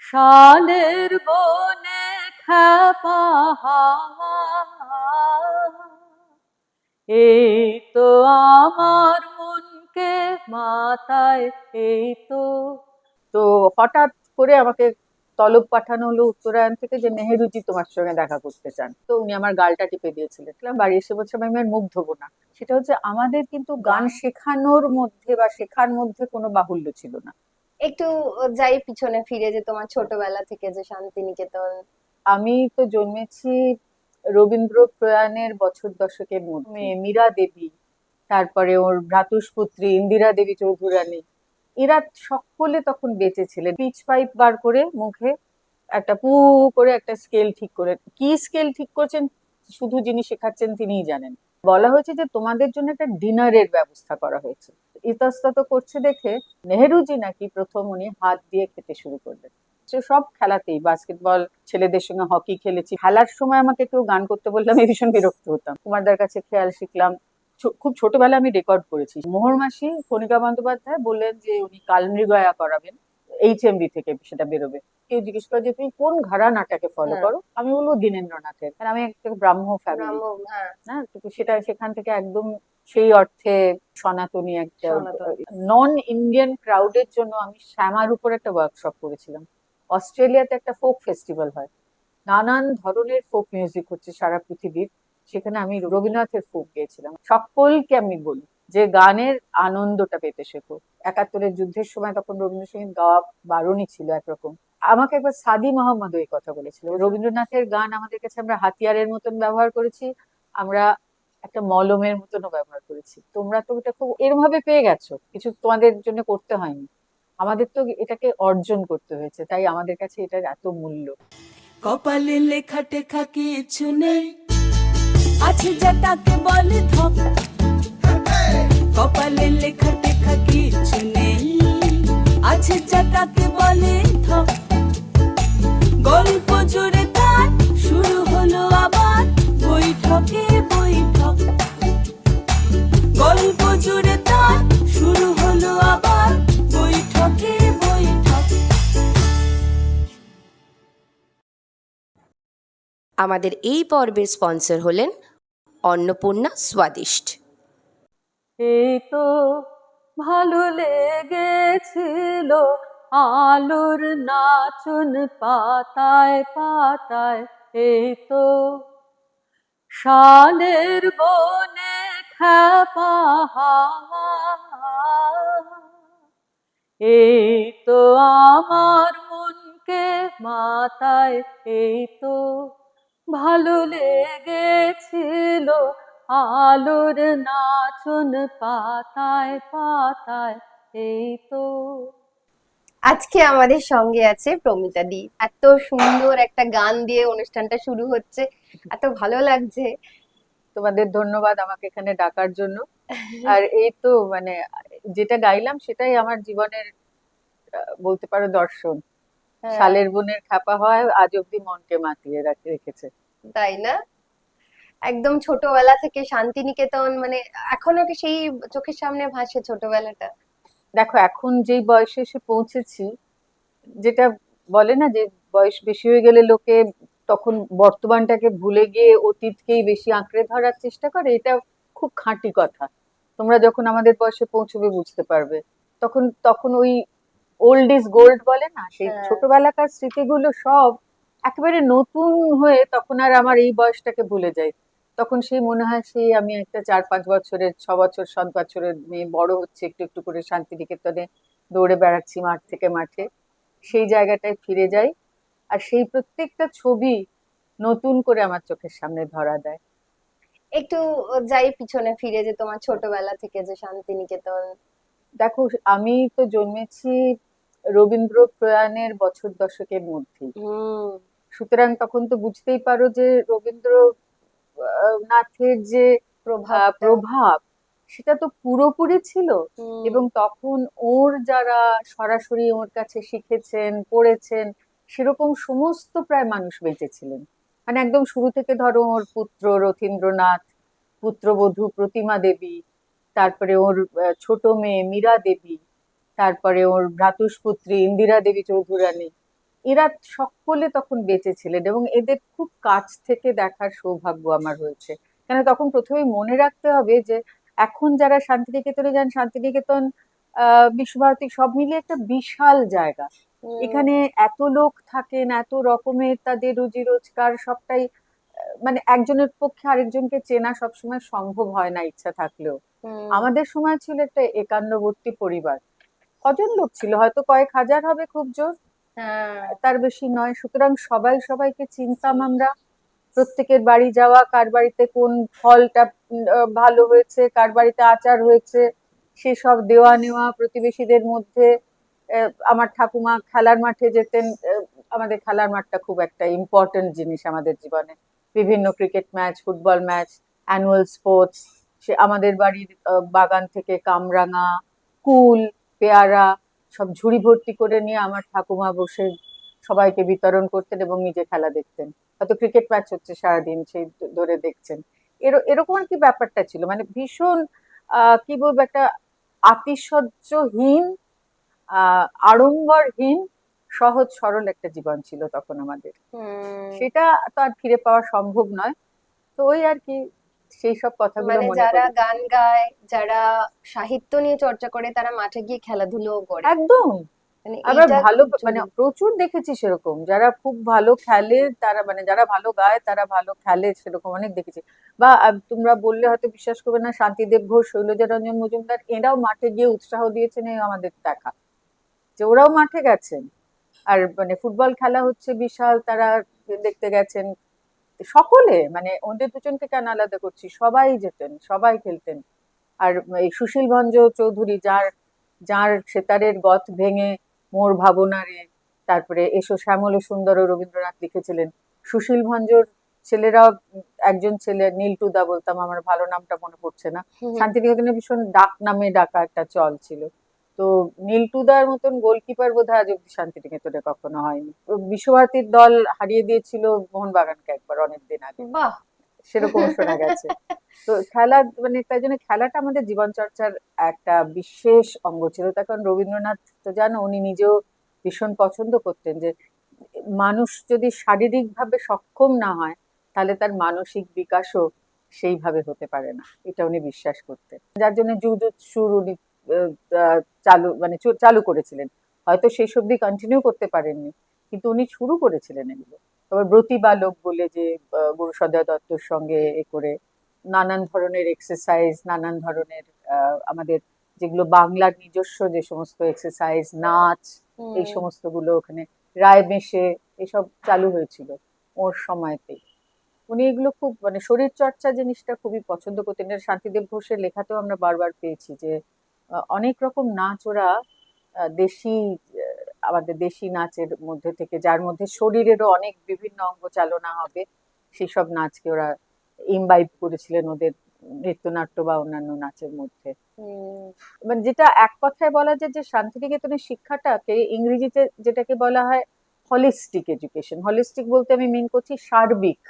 শালের বনে খ্যাপা হাওয়া, এই তো আমার মনকে মাতায়, এই তো। তো হঠাৎ করে আমাকে তলব পাঠানো হলো উত্তরায়ণ থেকে যে নেহেরুজি তোমার সঙ্গে দেখা করতে চান। তো উনি আমার গালটা টিপে দিয়েছিলেন। বাড়ি এসে বলছে আমি আর মুখ ধোবো না। সেটা হচ্ছে আমাদের কিন্তু গান শেখানোর মধ্যে বা শেখার মধ্যে কোনো বাহুল্য ছিল না। একটু যাই পিছনে ফিরে, যে তোমার ছোটবেলা থেকে যে শান্তিনিকেতন। আমি তো জন্মেছি রবীন্দ্র প্রয়াণের বছর দশকের মধ্যে। মীরা দেবী, তারপরে ওর ভ্রাতুষ্পুত্রী ইন্দিরা দেবী চৌধুরানী, এরা সকলে তখন বেঁচে ছিলেন। পিচ পাইপ বার করে মুখে একটা পু করে একটা স্কেল ঠিক করে, কি স্কেল ঠিক করছেন শুধু যিনি শেখাচ্ছেন তিনিই জানেন। বলা হয়েছে যে তোমাদের জন্য একটা ডিনারের ব্যবস্থা করা হয়েছে। ইতস্তত করছে দেখে নেহেরুজি নাকি প্রথম উনি হাত দিয়ে খেতে শুরু করলেন। সব খেলাতেই, বাস্কেটবল, ছেলেদের সঙ্গে হকি খেলেছি। খেলার সময় আমাকে কেউ গান করতে বললে আমি ভীষণ বিরক্ত হতাম। কুমারদার কাছে খেয়াল শিখলাম। খুব ছোটবেলায় আমি রেকর্ড করেছি। মোহর মাসি কণিকা বন্দ্যোপাধ্যায় বললেন যে উনি কালমৃগয়া করাবেন, HMV থেকে সেটা বেরোবে। কেউ জিজ্ঞেস করে যে তুমি কোন ঘরানাটাকে ফলো হ্যাঁ, করো, আমি বলবো দীনেন্দ্রনাথের, কারণ আমি একটা ব্রাহ্ম ফ্যামিলি। ব্রাহ্ম, হ্যাঁ। না, তো সেটা সেখান থেকে একদম সেই অর্থে সনাতনী একটা সনাতন। নন ইন্ডিয়ান ক্রাউডের জন্য আমি শ্যামার উপর একটা ওয়ার্কশপ করেছিলাম। অস্ট্রেলিয়াতে একটা ফোক ফেস্টিভ্যাল হয়, নানান ধরনের ফোক মিউজিক হচ্ছে সারা পৃথিবীর। সেখানে আমি রবীন্দ্রনাথের ফোক গেয়েছিলাম। সকলকে আমি বলি যে গানের আনন্দটা পেতে শেখো। 71-এর যুদ্ধের সময় তখন রবীন্দ্রসঙ্গীত গাওয়া বারণই ছিল একরকম। আমাকে একবার সাদি মোহাম্মদ এই কথা বলেছিল, রবীন্দ্রনাথের গান আমাদের কাছে আমরা হাতিয়ারের মতন ব্যবহার করেছি, আমরা একটা মলমের মতনও ব্যবহার করেছি। তোমরা তো এটা খুব এরম ভাবে পেয়ে গেছো, কিছু তোমাদের জন্য করতে হয়নি। আমাদের তো এটাকে অর্জন করতে হয়েছে, তাই আমাদের কাছে এটার এত মূল্য। কপালে লেখা টেখা কিছু নেই, আছে যা তাকে বলে ধপ। কপালে লেখা টেখা কিছু নেই, আছে যা তাকে বলে ধপ। গল্প জুড়ে তার শুরু হলো আবার বৈঠকে বৈঠক। গল্প জুড়ে তার শুরু হলো আবার বৈঠকে বৈঠক। আমাদের এই পর্বের স্পন্সর হলেন অন্নপূর্ণা স্বাদিষ্ট। এই তো ভালো লেগেছিল আলোর নাচন পাতায় পাতায়, এই তো শালের বনে খ্যাপা হাওয়া, এই তো আমার মনকে মাতায়, এই তো ভালো লেগেছিল আলোর নাচন পাতায় পাতায়, এই তো। আজকে আমাদের সঙ্গে আছে প্রমিতা দি। এত সুন্দর একটা গান দিয়ে অনুষ্ঠানটা শুরু হচ্ছে, এত ভালো লাগছে। তোমাদের ধন্যবাদ আমাকে এখানে ডাকার জন্য। আর এই তো মানে যেটা গাইলাম সেটাই আমার জীবনের বলতে পারো দর্শন। হ্যাঁ, শালের বনের খ্যাপা হয় আজ অব্দি মনকে মাতিয়ে রেখেছে। তাই না? একদম ছোটবেলা থেকে শান্তিনিকেতন, মানে এখনো কি সেই চোখের সামনে ভাসে ছোটবেলাটা? দেখো এখন যেই বয়সে এসে পৌঁছেছি, যেটা বলে না যে বয়স বেশি হয়ে গেলে লোকে তখন বর্তমানটাকে ভুলে গিয়ে অতীতকেই বেশি আঁকড়ে ধরার চেষ্টা করে, এটা খুব খাঁটি কথা। তোমরা যখন আমাদের বয়সে পৌঁছবে বুঝতে পারবে। তখন তখন ওই ওল্ড ইজ গোল্ড বলে না, সেই হ্যাঁ। ছোটবেলাকার স্মৃতিগুলো সব একেবারে নতুন হয়ে তখন আর আমার এই বয়সটাকে ভুলে যাই। তখন সেই মনে হয় সেই আমি একটা 4-5 বছরের, 6 বছর 7 বছরের মেয়ে, বড় হচ্ছে একটু একটু করে, শান্তিনিকেতনে দৌড়ে বেড়াচ্ছি মাঠ থেকে মাঠে। সেই জায়গাটায় ফিরে যাই, আর সেই প্রত্যেকটা ছবি নতুন করে আমার চোখের সামনে ধরা দেয়। একটু যাই পিছনে ফিরে, যে তোমার ছোটবেলা থেকে যে শান্তিনিকেতন। দেখো আমি তো জন্মেছি রবীন্দ্র প্রয়াণের বছর দশকের মধ্যেই। হুম। সুতরাং তখন তো বুঝতেই পারো যে রবীন্দ্র নাথের যে প্রভাবটা। প্রভাব, সেটা তো পুরোপুরি ছিল। হুম। এবং তখন ওর যারা সরাসরি ওর কাছে শিখেছেন পড়েছেন, সেরকম সমস্ত প্রায় মানুষ বেঁচে ছিলেন। মানে একদম শুরু থেকে ধরো ওর পুত্র রথীন্দ্রনাথ, পুত্রবধূ প্রতিমা দেবী, তারপরে ওর ছোট মেয়ে মীরা দেবী, তারপরে ওর ভ্রাতুষ্পুত্রী ইন্দিরা দেবী চৌধুরানী, এরা সকলে তখন বেঁচে ছিলেন এবং এদের খুব কাছ থেকে দেখার সৌভাগ্য আমার হয়েছে। কেন তখন প্রথমেই মনে রাখতে হবে যে এখন যারা শান্তিনিকেতনে যান, শান্তিনিকেতন বিশ্বভারতী সব মিলিয়ে একটা বিশাল জায়গা। এখানে এত লোক থাকেন, এত রকমের তাদের রুজি রোজগার, সবটাই মানে একজনের পক্ষে আরেকজনকে চেনা সবসময় সম্ভব হয় না ইচ্ছা থাকলেও। আমাদের সময় ছিল একটা একান্নবর্তী পরিবার। কজন লোক ছিল, হয়তো কয়েক হাজার হবে খুব জোর, হ্যাঁ, তার বেশি নয়। সুতরাং সবাই সবাইকে চিনতাম আমরা। প্রত্যেকের বাড়ি যাওয়া, কার বাড়িতে কোন ফলটা ভালো হয়েছে, কার বাড়িতে আচার হয়েছে, সেসব দেওয়া নেওয়া প্রতিবেশীদের মধ্যে। আমার ঠাকুমা খেলার মাঠে যেতেন। আমাদের খেলার মাঠটা খুব একটা ইম্পর্টেন্ট জিনিস আমাদের জীবনে। বিভিন্ন cricket match, football match, annual sports, সে আমাদের বাড়ির বাগান থেকে কামরাঙা, কুল, পেয়ারা সব ঝুড়ি ভর্তি করে নিয়ে আমার ঠাকুমা বসে সবাইকে বিতরণ করতেন এবং নিজে খেলা দেখতেন। হয়তো ক্রিকেট ম্যাচ হচ্ছে সারাদিন, সেই ধরে দেখছেন। এরকম আর কি ব্যাপারটা ছিল, মানে ভীষণ কি বলবো, একটা আতিশয্যহীন, আড়ম্বরহীন, সহজ সরল একটা জীবন ছিল তখন আমাদের। সেটা তো আর ফিরে পাওয়া সম্ভব নয়। তো ওই আর কি, সেই সব কথাগুলো মানে মনে যারা করি। গান গায়, যারা সাহিত্য নিয়ে চর্চা করে, তারা মাঠে গিয়ে খেলাধুলোও করে। একদম। মানে আবার এইটা ভালো, খুব মানে জরুরি। প্রচুর দেখেছি সেরকম, যারা খুব ভালো খেলে তারা, মানে যারা ভালো গায় তারা ভালো খেলে, সেরকম অনেক দেখেছি। বা তোমরা বললে হয়তো বিশ্বাস করবে না, শান্তিদেব ঘোষ, শৈলজা রঞ্জন মজুমদার, এরাও মাঠে গিয়ে উৎসাহ দিয়েছেন, এই আমাদের দেখা যে ওরাও মাঠে গেছেন। আর মানে ফুটবল খেলা হচ্ছে বিশাল, তারা দেখতে গেছেন। সকলে, মানে ওদের দুজনকে কেন আলাদা করছি, সবাই যেতেন, সবাই খেলতেন। আর এই সুশীল ভঞ্জ চৌধুরী, যার যার সেতারের গত ভেঙে মোর ভাবনারে, তারপরে এসো শ্যামল সুন্দর রবীন্দ্রনাথ লিখেছিলেন। সুশীল ভঞ্জর ছেলেরা, একজন ছেলে নীলটুদা বলতাম, আমার ভালো নামটা মনে পড়ছে না, শান্তিনিকেতনে ভীষণ ডাক নামে ডাকা একটা চল ছিল। তো নীলটুদার মতন গোলকিপার বোধহয় আজ অব্দি শান্তিনিকেতনে কখনো হয়নি। তো বিশ্বভারতীর দল হারিয়ে দিয়েছিল মোহনবাগানকে একবার অনেকদিন আগে, বাহ। সেরকম শোনা গেছে। তো খেলা, মানে তাই জন্য খেলাটা আমাদের জীবন চর্চার একটা বিশেষ অঙ্গ ছিল। তখন রবীন্দ্রনাথ তো জানো, উনি নিজেও ভীষণ পছন্দ করতেন যে মানুষ যদি শারীরিক ভাবে সক্ষম না হয়, তাহলে তার মানসিক বিকাশও সেইভাবে হতে পারে না, এটা উনি বিশ্বাস করতেন। যার জন্য জুজুৎসুর উনি আহ, আহ, চালু করেছিলেন। হয়তো শেষ অব্দি কন্টিনিউ করতে পারেননি, কিন্তু উনি শুরু করেছিলেন এগুলো। তারপর ব্রতী বালক বলে যে গুরু সদয় দত্তর সঙ্গে এ করে নানান ধরনের এক্সারসাইজ, নানান ধরনের আমাদের যেগুলো বাংলার নিজস্ব যে সমস্ত এক্সারসাইজ, নাচ, এই সমস্ত গুলো ওখানে রায় মেশে এসব চালু হয়েছিল ওর সময়তেই। উনি এগুলো খুব, মানে শরীর চর্চা জিনিসটা খুবই পছন্দ করতেন। এটা শান্তিদেব ঘোষের লেখাতেও আমরা বারবার পেয়েছি যে অনেক রকম নাচ ওরা দেশি, আমাদের দেশি নাচের মধ্যে থেকে, যার মধ্যে শরীরেরও অনেক বিভিন্ন অঙ্গ চালনা হবে, সেসব নাচকে ওরা ইমবাইব করেছিলেন ওদের নৃত্যনাট্য বা অন্যান্য নাচের মধ্যে। মানে যেটা এক কথায় বলা যায় যে শান্তিনিকেতনের শিক্ষাটাকে ইংরেজিতে যেটাকে বলা হয় হলিস্টিক এডুকেশন। হলিস্টিক বলতে আমি মিন করছি সার্বিক,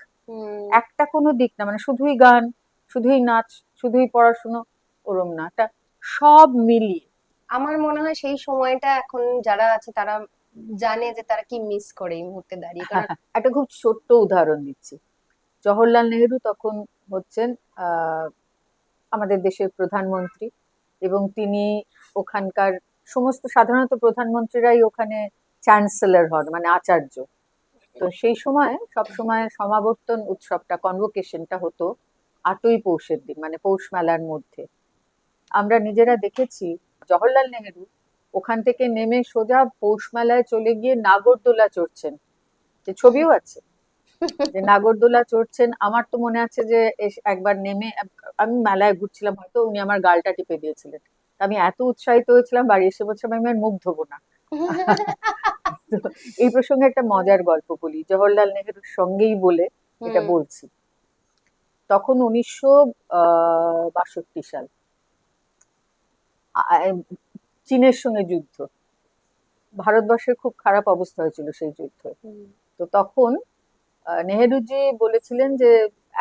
একটা কোনো দিক না, মানে শুধুই গান, শুধুই নাচ, শুধুই পড়াশুনো, ওরম না, একটা সব মিলিয়ে। আমার মনে হয় সেই সময়টা এখন যারা আছে তারা জানে যে তারা কি মিস করে এই মুহূর্তে দাঁড়িয়ে, কারণ একটা খুব ছোট্ট উদাহরণ দিচ্ছি। জওহরলাল নেহেরু তখন হচ্ছেন আমাদের দেশের প্রধানমন্ত্রী, এবং তিনি ওখানকার সমস্ত, সাধারণত প্রধানমন্ত্রীরাই ওখানে চ্যান্সেলর হন, মানে আচার্য। তো সেই সময় সব সময় সমাবর্তন উৎসবটা, কনভোকেশনটা হতো 8ই পৌষের দিন, মানে পৌষ মেলার মধ্যে। আমরা নিজেরা দেখেছি জওহরলাল নেহেরু ওখান থেকে নেমে সোজা পৌষ মেলায় চলে গিয়ে নাগরদোলা চড়ছেন, যে ছবিও আছে, যে নাগরদোলা চড়ছেন। আমার তো মনে আছে যে একবার নেমে আমি মেলায় ঘুরছিলাম, হয়তো উনি আমার গালটা টিপে দিয়েছিলেন। আমি এত উৎসাহিত হয়েছিলাম, বাড়ি এসে বলছিলাম আমি আর মুখ ধোবো না। তো এই প্রসঙ্গে একটা মজার গল্প বলি, জওহরলাল নেহেরুর সঙ্গেই বলে এটা বলছি। তখন 1962 সাল, চীনের সঙ্গে যুদ্ধ, ভারতবর্ষের খুব খারাপ অবস্থা হয়েছিল সেই যুদ্ধে। তো তখন নেহেরুজি বলেছিলেন যে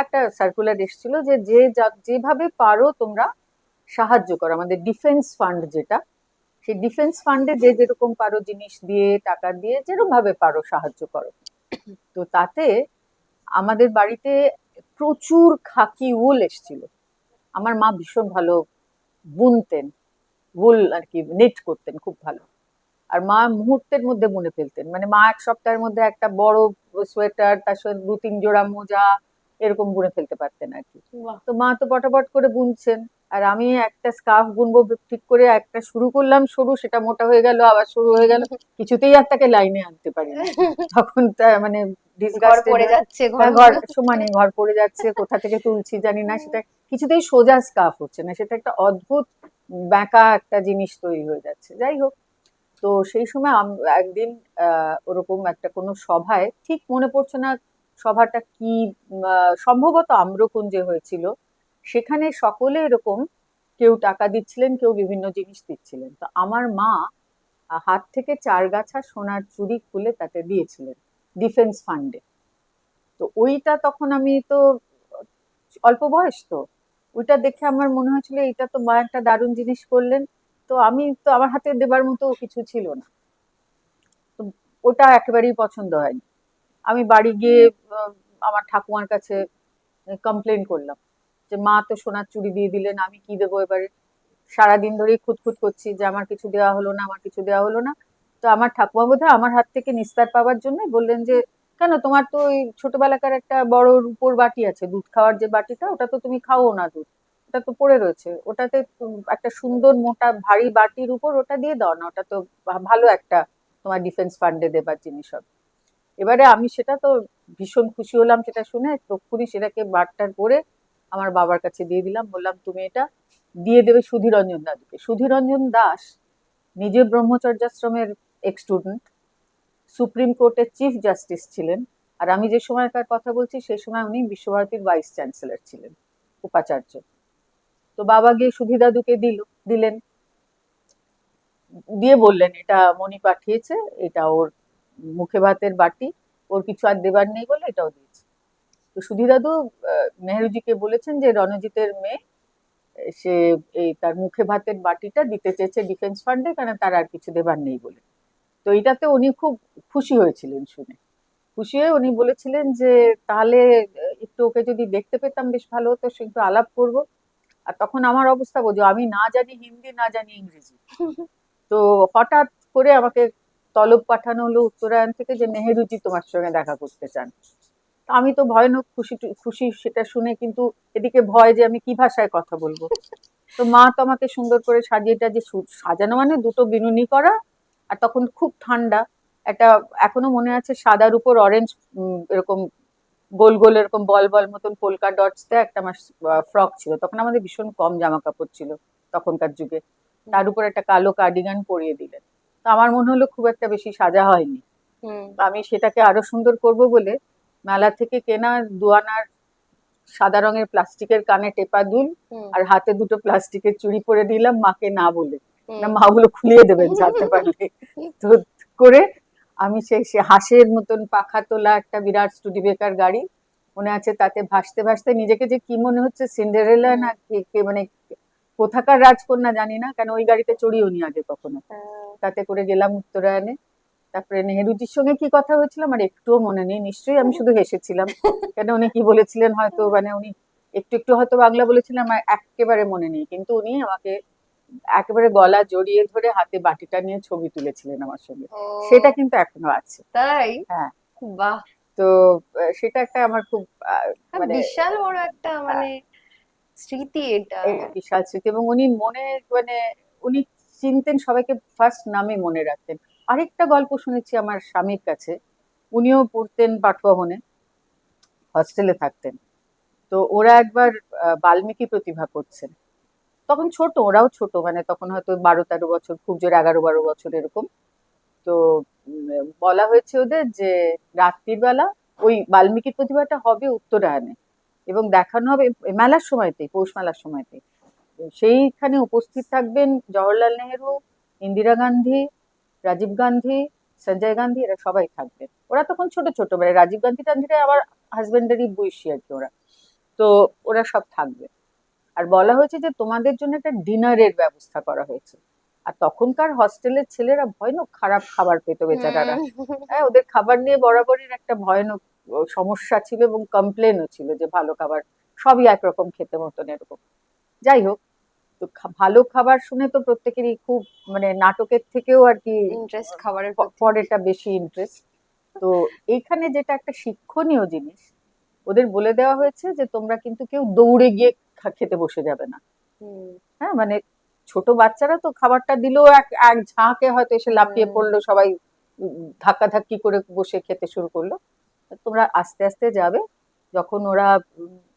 একটা সার্কুলার এসেছিল যে যেভাবে পারো তোমরা সাহায্য করো, আমাদের ডিফেন্স ফান্ড যেটা, সেই ডিফেন্স ফান্ডে যে যেরকম পারো জিনিস দিয়ে টাকা দিয়ে যেরকম ভাবে পারো সাহায্য করো। তো তাতে আমাদের বাড়িতে প্রচুর খাকি উল এসেছিল। আমার মা ভীষণ ভালো বুনতেন, উল আর কি নেট করতেন খুব ভালো। আর মা মুহূর্তের মধ্যে বুনে ফেলতেন, মানে মা এক সপ্তাহের মধ্যে একটা বড় সোয়েটার, তার সাথে 2-3 জোড়া মোজা এরকম বুনে ফেলতে পারতেন আর কি। বাহ। তো মা তো পটাপট করে বুনছেন, আর আমি একটা স্কার্ফ বুনবো ঠিক করে একটা শুরু করলাম সরু, সেটা মোটা হয়ে গেল, আবার শুরু হয়ে গেল, কিছুতেই আর তাকে লাইনে আনতে পারিনি। তখন মানে ঘর ডিসগাস্টেড পড়ে যাচ্ছে, ঘর সমানে ঘর পড়ে যাচ্ছে, কোথা থেকে তুলছি জানি না, সেটা কিছুতেই সোজা স্কার্ফ হচ্ছে না, সেটা একটা অদ্ভুত বাঁকা একটা জিনিস তৈরি হয়ে যাচ্ছে। যাই হোক, তো সেই সময় একদিন ওরকম একটা কোনো সভায়, ঠিক মনে পড়ছে না সভাটা কি, সম্ভবত আম্রকুঞ্জে হয়েছিল, সেখানে সকলে এরকম কেউ টাকা দিচ্ছিলেন, কেউ বিভিন্ন জিনিস দিচ্ছিলেন। তো আমার মা হাত থেকে 4 গাছা সোনার চুড়ি খুলে তাতে দিয়েছিলেন ডিফেন্স ফান্ডে। তো ওইটা তখন আমি তো অল্প বয়স, তো ওইটা দেখে আমার মনে হয়েছিল এটা তো মা একটা দারুণ জিনিস করলেন। তো আমি তো, আমার হাতে দেবার মতো কিছু ছিল না, তো ওটা একেবারেই পছন্দ হয়নি। আমি বাড়ি গিয়ে আমার ঠাকুমার কাছে কমপ্লেন করলাম যে মা তো সোনার চুড়ি দিয়ে দিলেন, আমি কি দেবো এবারে। সারাদিন ধরেই খুঁতখুত করছি যে আমার কিছু দেওয়া হলো না, আমার কিছু দেওয়া হলো না। তো আমার ঠাকুমা বোধহয় আমার হাত থেকে নিস্তার পাওয়ার জন্য বললেন যে কেন, তোমার তো ওই ছোটবেলাকার একটা বড় রূপোর বাটি আছে, দুধ খাওয়ার যে বাটিটা, ওটা তো তুমি খাও না দুধ, ওটা তো পড়ে রয়েছে, ওটাতে একটা সুন্দর মোটা ভারী বাটির উপর ওটা দিয়ে দাও না, ওটা তো ভালো একটা তোমার ডিফেন্স ফান্ডে দেবার জিনিস হবে। এবারে আমি সেটা তো ভীষণ খুশি হলাম সেটা শুনে, তক্ষুনি সেটাকে বারটার করে আমার বাবার কাছে দিয়ে দিলাম, বললাম তুমি এটা দিয়ে দেবে সুধীরঞ্জন দাসকে। সুধীরঞ্জন দাস নিজে ব্রহ্মচর্যাশ্রমের এক্স স্টুডেন্ট, সুপ্রিম কোর্টের চিফ জাস্টিস ছিলেন, আর আমি যে সময়কার কথা বলছি সেই সময় উনি বিশ্বভারতীর ভাইস চ্যান্সেলর ছিলেন, উপাচার্য। তো বাবা গিয়ে সুধী দাদুকে দিলেন, দিয়ে বললেন এটা মণি পাঠিয়েছে, এটা ওর মুখে ভাতের বাটি, ওর কিছু আর দেবার নেই বলে এটাও দিয়েছে। তো সুধী দাদু নেহরুজিকে বলেছেন যে রণজিতের মেয়ে, সে এই তার মুখে ভাতের বাটিটা দিতে চেয়েছে ডিফেন্স ফান্ডে, কারণ তার আর কিছু দেবার নেই বলে। তো এটাতে উনি খুব খুশি হয়েছিলেন শুনে। খুশি হয়ে উনি বলেছিলেন যে তাহলে একটু ওকে যদি দেখতে পেতাম বেশ ভালো হতো, সে একটু আলাপ করবো। আর তখন আমার অবস্থা বোঝো, আমি না জানি হিন্দি না জানি ইংরেজি। তো হঠাৎ করে আমাকে তলব পাঠানো হলো উত্তরায়ণ থেকে যে নেহেরুজি তোমার সঙ্গে দেখা করতে চান। তো আমি তো ভয়ানক খুশি খুশি সেটা শুনে, কিন্তু এদিকে ভয় যে আমি কি ভাষায় কথা বলবো। তো মা তো আমাকে সুন্দর করে সাজিয়ে টাজিয়ে, সাজানো মানে দুটো বিনুনি করা, আর তখন খুব ঠান্ডা, একটা এখনো মনে আছে সাদার উপর অরেঞ্জ এরকম গোল গোল এরকম বল বল মতন পোলকা ডটস দেয় একটা আমার ফ্রক ছিল, তখন আমাদের ভীষণ কম জামা কাপড় ছিল তখনকার যুগে, তার উপর একটা কালো কার্ডিগান পরিয়ে দিলেন। তো আমার মনে হলো খুব একটা বেশি সাজা হয়নি। আমি সেটাকে আরো সুন্দর করব বলে মেলা থেকে কেনা 2 আনার সাদা রঙের প্লাস্টিকের কানে টেপা দুল আর হাতে দুটো প্লাস্টিকের চুড়ি পরে দিলাম মাকে, না বলে, না মা ওগুলো খুলিয়ে দেবেন জানতে পারলে। তো করে আমি সেই হাঁসের মতন পাখা তোলা একটা বিরাট স্টুডিবেকার গাড়ি মনে আছে, তাতে ভাসতে ভাসতে নিজেকে যে কি মনে হচ্ছে, সিন্ডারেলা না কে মানে কোথাকার রাজকন্যা জানি না, কেন ওই গাড়িতে চড়িও নি আগে কখনো। তাতে করে গেলাম উত্তরায়ণে। তারপরে নেহেরুজির সঙ্গে কি কথা হয়েছিল আমার একটুও মনে নেই, নিশ্চয়ই আমি শুধু হেসেছিলাম, কেন উনি কি বলেছিলেন হয়তো, মানে উনি একটু একটু হয়তো বাংলা বলেছিলেন, আমার একেবারে মনে নেই, কিন্তু উনি আমাকে একেবারে গলা জড়িয়ে ধরে হাতে বাটিটা নিয়ে ছবি তুলেছিলেন আমার সঙ্গে, সেটা কিন্তু এখনো আছে। তাই? হ্যাঁ, বাহ, তো সেটা একটা আমার খুব মানে বিশাল বড় একটা মানে স্মৃতি এটা। বিশাল স্মৃতি। এবং উনি মনে মানে উনি চিনতেন সবাইকে, ফার্স্ট নামে মনে রাখতেন। আরেকটা গল্প শুনেছি আমার স্বামীর কাছে, উনিও পড়তেন পাঠভবনে, হস্টেলে থাকতেন। তো ওরা একবার বাল্মীকি প্রতিভা করছেন, তখন ছোট, ওরাও ছোট, মানে তখন হয়তো 12-13 বছর, খুব জোর 11-12 বছর এরকম। তো বলা হয়েছে ওদের যে রাত্রির বেলা ওই বাল্মীকি প্রতিভাটা হবে উত্তরায়ণে, এবং দেখানো হবে মেলার সময়তে, পৌষ মেলার সময়তে। সেইখানে উপস্থিত থাকবেন জওহরলাল নেহেরু, ইন্দিরা গান্ধী, রাজীব গান্ধী, সঞ্জয় গান্ধী, এরা সবাই থাকবেন। ওরা তখন ছোট ছোট, মানে রাজীব গান্ধী টান্ধীরা আবার হাজবেন্ডেরই বয়সী আর কি ওরা। তো ওরা সব থাকবে। আর বলা হয়েছে যে তোমাদের জন্য একটা ডিনারের ব্যবস্থা করা হয়েছে। আর তখনকার হস্টেলের ছেলেরা ভয়ানক খারাপ খাবার পেত বেচারারা। হুম। হ্যাঁ, ওদের খাবার নিয়ে বরাবরের একটা ভয়ানক সমস্যা ছিল এবং কমপ্লেনও ছিল যে ভালো খাবার সবই একরকম খেতে মতন এরকম। যাই হোক, তো ভালো খাবার শুনে তো প্রত্যেকেরই খুব মানে নাটকের থেকেও আর কি ইন্টারেস্ট খাবারের প্রতি। পরেরটা বেশি ইন্টারেস্ট। তো এইখানে যেটা একটা শিক্ষণীয় জিনিস, ওদের বলে দেওয়া হয়েছে যে তোমরা কিন্তু কেউ দৌড়ে গিয়ে খেতে বসে যাবে না। হুম। হ্যাঁ, মানে ছোট বাচ্চারা তো খাবারটা দিলেও এক এক ঝাঁকে হয়তো এসে লাফিয়ে পড়লো, সবাই ধাক্কাধাক্কি করে বসে খেতে শুরু করলো। তোমরা আস্তে আস্তে যাবে, যখন ওরা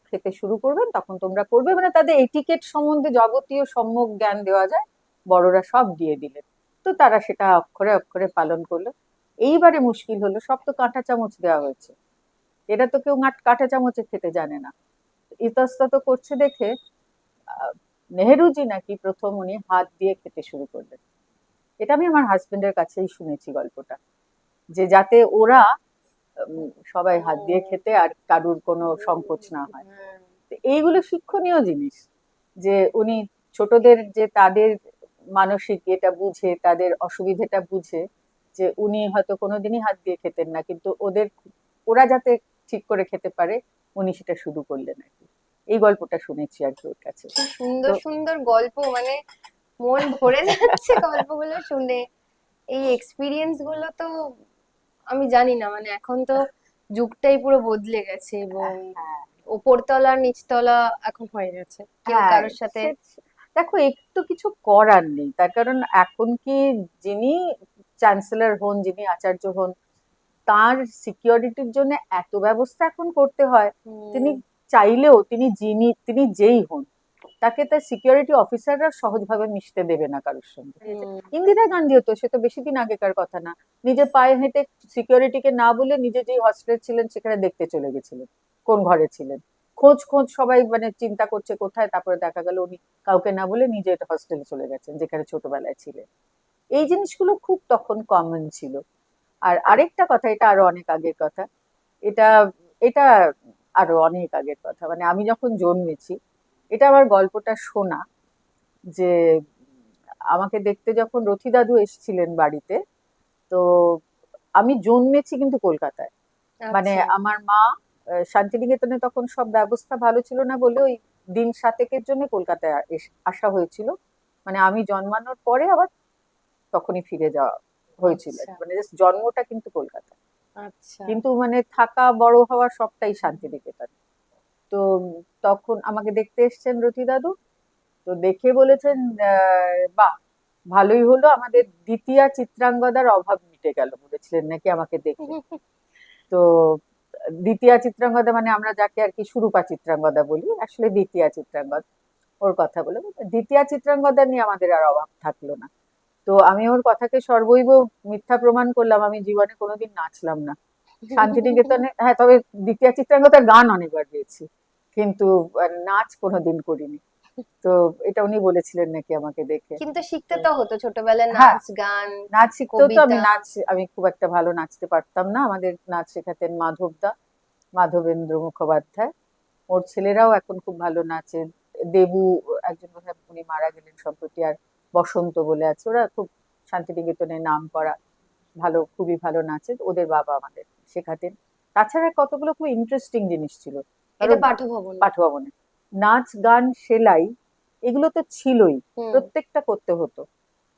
খেতে শুরু করবেন তখন তোমরা করবে, মানে তাদের এটিকেট সম্বন্ধে যাবতীয় সম্যক জ্ঞান দেওয়া যায়, বড়রা সব দিয়ে দিলেন। তো তারা সেটা অক্ষরে অক্ষরে পালন করলো। এইবারে মুশকিল হলো, সব তো কাঁটা চামচ দেওয়া হয়েছে, এরা তো কেউ কাঁটা চামচে খেতে জানে না। ইতস্তত করছে দেখে নেহেরুজি নাকি প্রথম উনি হাত দিয়ে খেতে শুরু করলেন। এটা আমি আমার হাজবেন্ডের কাছেই শুনেছি গল্পটা, যে যাতে ওরা সবাই হাত দিয়ে খেতে আর কারুর কোনো সংকোচ না হয়। তো এইগুলো শিক্ষণীয় জিনিস, যে উনি ছোটদের যে তাদের মানসিক এটা বুঝে, তাদের অসুবিধাটা বুঝে, যে উনি হয়তো কোনোদিনই হাত দিয়ে খেতেন না, কিন্তু ওরা যাতে ঠিক করে খেতে পারে উনি সেটা শুরু করলেন আর কি। এই গল্পটা শুনেছি আর কি ওর কাছে। কি সুন্দর তো সুন্দর গল্প, মানে মন ভরে যাচ্ছে গল্পগুলো শুনে। এই এক্সপিরিয়েন্স গুলো তো আমি জানি না, মানে এখন তো যুগটাই পুরো বদলে গেছে এবং হ্যাঁ, ওপরতলা নিচতলা এখন হয়ে গেছে, কেউ হ্যাঁ, কারোর সাথে। দেখো একটু কিছু করার নেই, তার কারণ এখন কি যিনি চ্যান্সেলর হন, যিনি আচার্য হন, তার সিকিউরিটির জন্য এত ব্যবস্থা এখন করতে হয়। তিনি চাইলেও তিনি যেই হন, তাকে তার সিকিউরিটি অফিসাররা সহজভাবে মিশতে দেবে না কারোর সঙ্গে। ইন্দিরা গান্ধীও তো, সে তো বেশি দিন আগেকার কথা না, নিজে পায়ে হেঁটে সিকিউরিটিকে না বলে নিজে যেই হস্টেলে ছিলেন সেখানে দেখতে চলে গেছিলেন কোন ঘরে ছিলেন। খোঁজ খোঁজ সবাই মানে চিন্তা করছে কোথায়, তারপরে দেখা গেল উনি কাউকে না বলে নিজে হস্টেলে চলে গেছেন যেখানে ছোটবেলায় ছিলেন। এই জিনিসগুলো খুব তখন কমন ছিল। আর আরেকটা কথা, এটা আরো অনেক আগের কথা, এটা এটা আরো অনেক আগের কথা, মানে আমি যখন জন্মেছি, এটা আমার গল্পটা শোনা, যে আমাকে দেখতে যখন রথি দাদু এসেছিলেন বাড়িতে, তো আমি জন্মেছি কিন্তু কলকাতায়। মানে আচ্ছা। আমার মা শান্তিনিকেতনে তখন সব ব্যবস্থা ভালো ছিল না বলে ওই দিন সাতেকের জন্য কলকাতায় আসা হয়েছিল। মানে আমি জন্মানোর পরে আবার তখনই ফিরে যাওয়া হয়েছিল, আচ্ছা। মানে জাস্ট জন্মটা কিন্তু কলকাতা, আচ্ছা। কিন্তু মানে থাকা বড় হওয়া সবটাই শান্তিনিকেতন। তো তখন আমাকে দেখতে এসেছেন রথি দাদু, তো দেখে বলেছেন বাহ, ভালোই হলো, আমাদের দ্বিতীয়া চিত্রাঙ্গদার অভাব মিটে গেল, বলেছিলেন নাকি আমাকে দেখে। তো দ্বিতীয়া চিত্রাঙ্গদা মানে আমরা যাকে আর কি সুরূপা চিত্রাঙ্গদা বলি, আসলে দ্বিতীয়া চিত্রাঙ্গদা, ওর কথা বলে দ্বিতীয়া চিত্রাঙ্গদা নিয়ে আমাদের আর অভাব থাকলো না। তো আমি ওর কথাকে সর্বৈব মিথ্যা প্রমাণ করলাম, আমি জীবনে কোনোদিন নাচলাম না শান্তিনিকেতনে। হ্যাঁ, তবে দ্বিতীয়া চিত্রাঙ্গদার গান অনেকবার গেয়েছি, কিন্তু নাচ কোনোদিন করিনি। তো এটা উনি বলেছিলেন নাকি আমাকে দেখে। কিন্তু শিখতে তো হতো ছোটবেলায় হ্যাঁ, নাচ গান, নাচ শিখতেও তো, কবিতা। আমি খুব একটা ভালো নাচতে পারতাম না, আমাদের নাচ শেখাতেন মাধবদা, মাধবেন্দ্র মুখোপাধ্যায়। ওর ছেলেরাও এখন খুব ভালো নাচে, দেবু একজন বোধহয় উনি মারা গেলেন সম্প্রতি, আর বসন্ত বলে আছে, ওরা খুব শান্তিনিকেতনে নাম করা ভালো, খুবই ভালো নাচে, ওদের বাবা আমাদের শেখাতেন। তাছাড়া কতগুলো খুব ইন্টারেস্টিং জিনিস ছিল, এটা কারণ পাঠভবন। পাঠভবনে নাচ গান সেলাই এগুলো তো ছিলই, হুম। প্রত্যেকটা করতে হতো।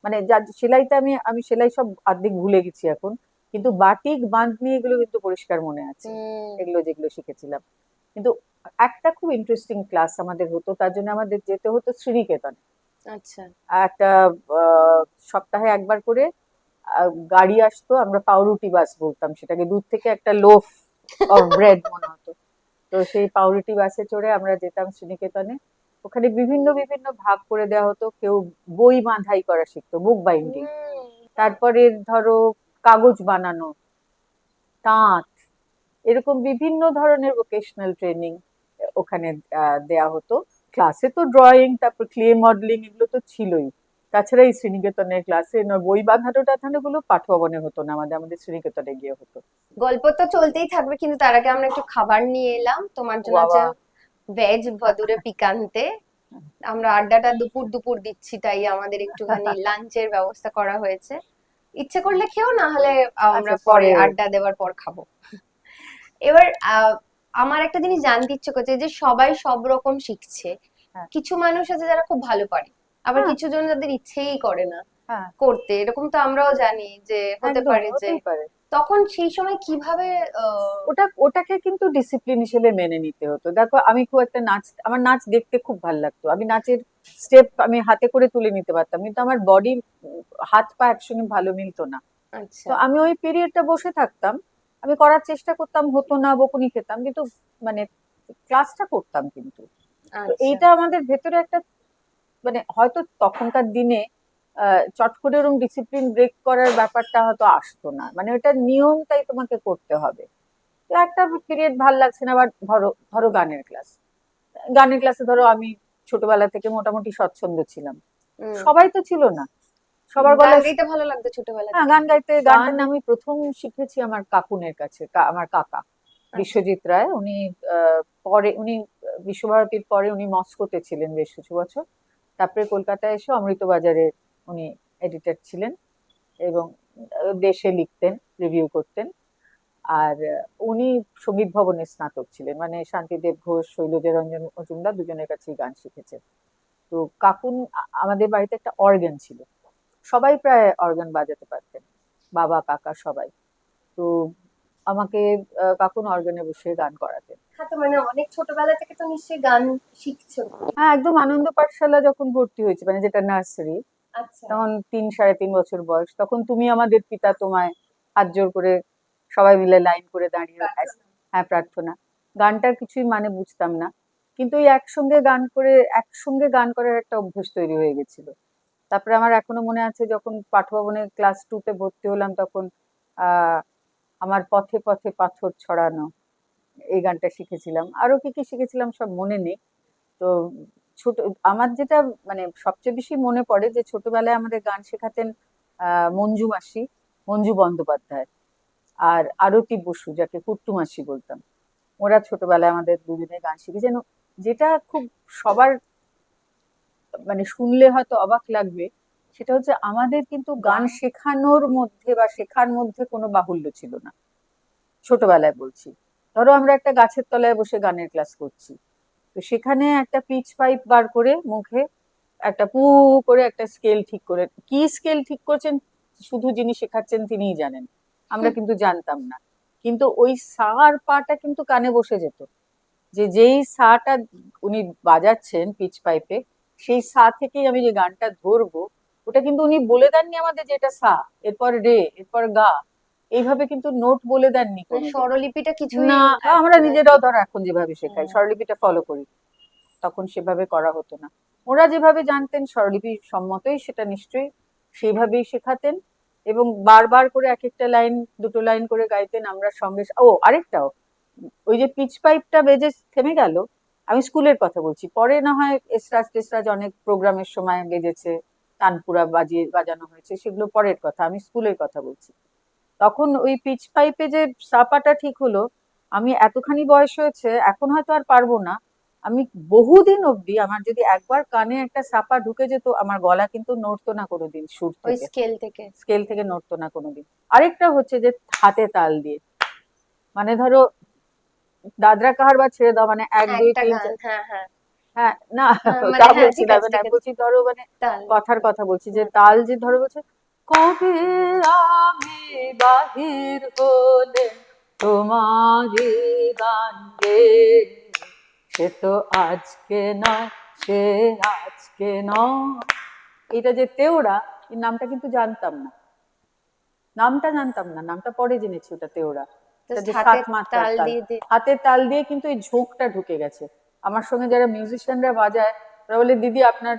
মানে যা সেলাইতে আমি আমি সেলাই সব অর্ধেক ভুলে গেছি এখন, কিন্তু বাটিক বাঁধনি এগুলো কিন্তু পরিষ্কার মনে আছে, হুম। এগুলো যেগুলো শিখেছিলাম। কিন্তু একটা খুব ইন্টারেস্টিং ক্লাস আমাদের হতো, তার জন্য আমাদের যেতে হতো শ্রীনিকেতনে। আচ্ছা। একটা সপ্তাহে একবার করে গাড়ি আসতো, আমরা পাউরুটি বাস বলতাম সেটাকে, দূর থেকে একটা লোফ অফ ব্রেড মনে হতো। তো সেই পাউরুটি বাসে চড়ে আমরা যেতাম শ্রীনিকেতনে। ওখানে বিভিন্ন বিভিন্ন ভাগ করে দেওয়া হতো, কেউ বই বাঁধাই করা শিখতো, বুক বাইন্ডিং, তারপরে ধরো কাগজ বানানো, তাঁত, এরকম বিভিন্ন ধরনের ভোকেশনাল ট্রেনিং ওখানে দেয়া হতো। ক্লাসে তো ড্রয়িং, তারপর ক্লে মডেলিং এগুলো তো ছিলই। তাছাড়া এই শ্রীনিকেতনের ক্লাসে বই বাঁধানো টাধানো গুলো পাঠভবনে হতো না, আমাদের শ্রীনিকেতনে গিয়ে হতো। গল্প তো চলতেই থাকবে, কিন্তু তার আগে আমরা একটু খাবার নিয়ে এলাম তোমার জন্য, বাবা, আছে ভেজ ভাদুরে পিকান্তে। আমরা আড্ডাটা দুপুর দুপুর দিচ্ছি, তাই আমাদের একটুখানি লাঞ্চের ব্যবস্থা করা হয়েছে। ইচ্ছে করলে খেও, না হলে আমরা আচ্ছা, পরে পরে। আড্ডা দেওয়ার পর খাবো। এবার আমার একটা জিনিস জানতে ইচ্ছে করছে, যে সবাই সব রকম শিখছে, হ্যাঁ। কিছু মানুষ আছে যারা খুব ভালো পারে, আবার হ্যাঁ। কিছু জন যাদের ইচ্ছেই করে না হ্যাঁ, করতে, এরকম তো আমরাও জানি যে হতে একদম পারে। যে হতেই পারে। তখন সেই সময় কিভাবে ওটাকে কিন্তু ডিসিপ্লিন হিসেবে মেনে নিতে হতো। দেখো, আমি খুব একটা আমার নাচ দেখতে খুব ভালো লাগতো, আমি নাচের স্টেপ আমি হাতে করে তুলে নিতে পারতাম, কিন্তু আমার বডি, হাত পা একসঙ্গে ভালো মিলতো না। আচ্ছা তো আমি ওই পিরিয়ডটা বসে থাকতাম, আমি করার চেষ্টা করতাম, হতো না, বকুনি খেতাম, কিন্তু মানে ক্লাসটা করতাম কিন্তু। তো আচ্ছা এইটা আমাদের ভেতরে একটা, মানে হয়তো তখনকার দিনে চট করে ওরকম ডিসিপ্লিন ব্রেক করার ব্যাপারটা হয়তো আসতো না, মানে ওটা নিয়ম, তাই তোমাকে করতে হবে। তো একটা পিরিয়ড ভাল লাগছে না, আবার ধরো ধরো গানের ক্লাসে ধরো আমি ছোটবেলা থেকে মোটামুটি স্বচ্ছন্দ ছিলাম, হুম। সবাই তো ছিল না, সবার গান গলায়। গাইতে ভালো লাগতো ছোটবেলা হ্যাঁ, থেকে? গান গাইতে, গানটা আমি প্রথম শিখেছি আমার কাকুনের কাছে, আমার কাকা আচ্ছা বিশ্বজিৎ রায়। উনি পরে উনি বিশ্বভারতীর পরে উনি মস্কোতে ছিলেন বেশ কিছু বছর, তারপরে কলকাতায় এসে অমৃতবাজারে উনি এডিটর ছিলেন, এবং দেশে লিখতেন, রিভিউ করতেন। আর উনি সঙ্গীত ভবনের স্নাতক ছিলেন, মানে শান্তিদেব ঘোষ, শৈলজা রঞ্জন মজুমদার দুজনের কাছেই গান শিখেছেন। তো কাকুন, আমাদের বাড়িতে একটা অর্গান ছিল, সবাই প্রায় অর্গান বাজাতে পারতেন, বাবা কাকা সবাই। তো আমাকে কাকুন অর্গানে বসে গান করাতেন। হ্যাঁ, তো মানে অনেক ছোটবেলা থেকে তো নিশ্চয়ই গান শিখছো। হ্যাঁ, একদম আনন্দ পাঠশালা যখন ভর্তি হয়েছে, মানে যেটা নার্সারি, আচ্ছা তখন 3 সাড়ে 3 বছর বয়স, তখন তুমি আমাদের পিতা তোমায় হাত জোর করে সবাই মিলে লাইন করে দাঁড়িয়ে হ্যাঁ, প্রার্থনা, গানটার কিছুই মানে বুঝতাম না, কিন্তু ওই একসঙ্গে গান করার একটা অভ্যেস তৈরি হয়ে গেছিল। তারপরে আমার এখনো মনে আছে, যখন পাঠভবনে ক্লাস 2 তে ভর্তি হলাম, তখন আহ আমার পথে পথে পাথর ছড়ানো, এই গানটা শিখেছিলাম, আরো কি কি শিখেছিলাম সব মনে নেই। তো ছোট, আমার যেটা মানে সবচেয়ে বেশি মনে পড়ে, যে ছোটবেলায় আমাদের গান শেখাতেন মঞ্জু মাসি, মঞ্জু বন্দ্যোপাধ্যায়, আর আরতি বসু, যাকে কুট্টু মাসি বলতাম। ওরা ছোটবেলায় আমাদের দুজনে গান শিখেছেন। যেটা খুব সবার, মানে শুনলে হয়তো অবাক লাগবে, সেটা হচ্ছে আমাদের কিন্তু গান শেখানোর মধ্যে বা শেখার মধ্যে কোনো বাহুল্য ছিল না, ছোটবেলায় বলছি। ধরো আমরা একটা গাছের তলায় বসে গানের ক্লাস করছি, তো সেখানে একটা পিচ পাইপ বার করে মুখে একটা পু করে একটা স্কেল ঠিক করে, কি স্কেল ঠিক করছেন শুধু যিনি শেখাচ্ছেন তিনিই জানেন, আমরা কিন্তু জানতাম না। কিন্তু ওই সা আর পাটা কিন্তু কানে বসে যেত, যে যেই সাটা উনি বাজাচ্ছেন পিচ পাইপে, সেই সা থেকেই আমি যে গানটা ধরবো, ওটা কিন্তু উনি বলে দেননি আমাদের যে এটা সা, এরপর রে, এরপর গা, এইভাবে কিন্তু নোট বলে দেননি মানে কোনোদিন। স্বরলিপিটা কিছুই না, আমরা নিজেরাও ধরো এখন যেভাবে শেখাই স্বরলিপিটা ফলো করি, তখন সেভাবে করা হতো না। ওরা যেভাবে জানতেন স্বরলিপি সম্মতই সেটা নিশ্চয়ই সেইভাবেই শেখাতেন, এবং বারবার করে এক একটা লাইন, দুটো লাইন করে গাইতেন, আমরা সঙ্গে। ও আরেকটাও, ওই যে পিচ পাইপটা বেজে থেমে গেল, আমি স্কুলের কথা বলছি, পরে না হয় এসরাজ টেসরাজ অনেক প্রোগ্রামের সময় বেজেছে, তানপুরা বাজানো হয়েছে, সেগুলো পরের কথা, আমি স্কুলের কথা বলছি। তখন ওই পিচ পাইপে যে সাপাটা ঠিক হলো, আমি এতখানি বয়স হয়েছে, এখন হয়তো আর পারবো না, আমি বহুদিন অবধি আমার যদি একবার কানে একটা সাপা ঢুকে যেত, আমার গলা কিন্তু নড়তো না কোনোদিন সুর ওই থেকে, স্কেল থেকে। স্কেল থেকে নড়তো না কোনোদিন। আরেকটা হচ্ছে যে হাতে তাল দিয়ে, মানে ধরো দাদরা কাহার বা ছেড়ে দাও, মানে এক হ্যাঁ, দুই একটা তিন গান, চার, হ্যাঁ হ্যাঁ হ্যাঁ, না হ্যাঁ, মানে তা হ্যাঁ, বলছি ঠিক না, আছে মানে ঠিক আছে। বলছি ধরো, মানে তাল। কথার কথা বলছি, যে হুম। তাল যে ধরো বলছে, কবে আমি বাহির হলে তোমারই গান গে, সে তো আজকে নয়, সে আজকে নয়। এটা যে তেওড়া, এই নামটা কিন্তু জানতাম না, নামটা পরে জেনেছি ওটা তেওড়া। এটা জাস্ট যে হাতে 7 মাত্রার তাল তাল, দিয়ে দিয়ে। হাতে তাল দিয়ে কিন্তু এই ঝোঁকটা ঢুকে গেছে। আমার সঙ্গে যারা মিউজিশিয়ানরা বাজায়, ওরা বলে, দিদি আপনার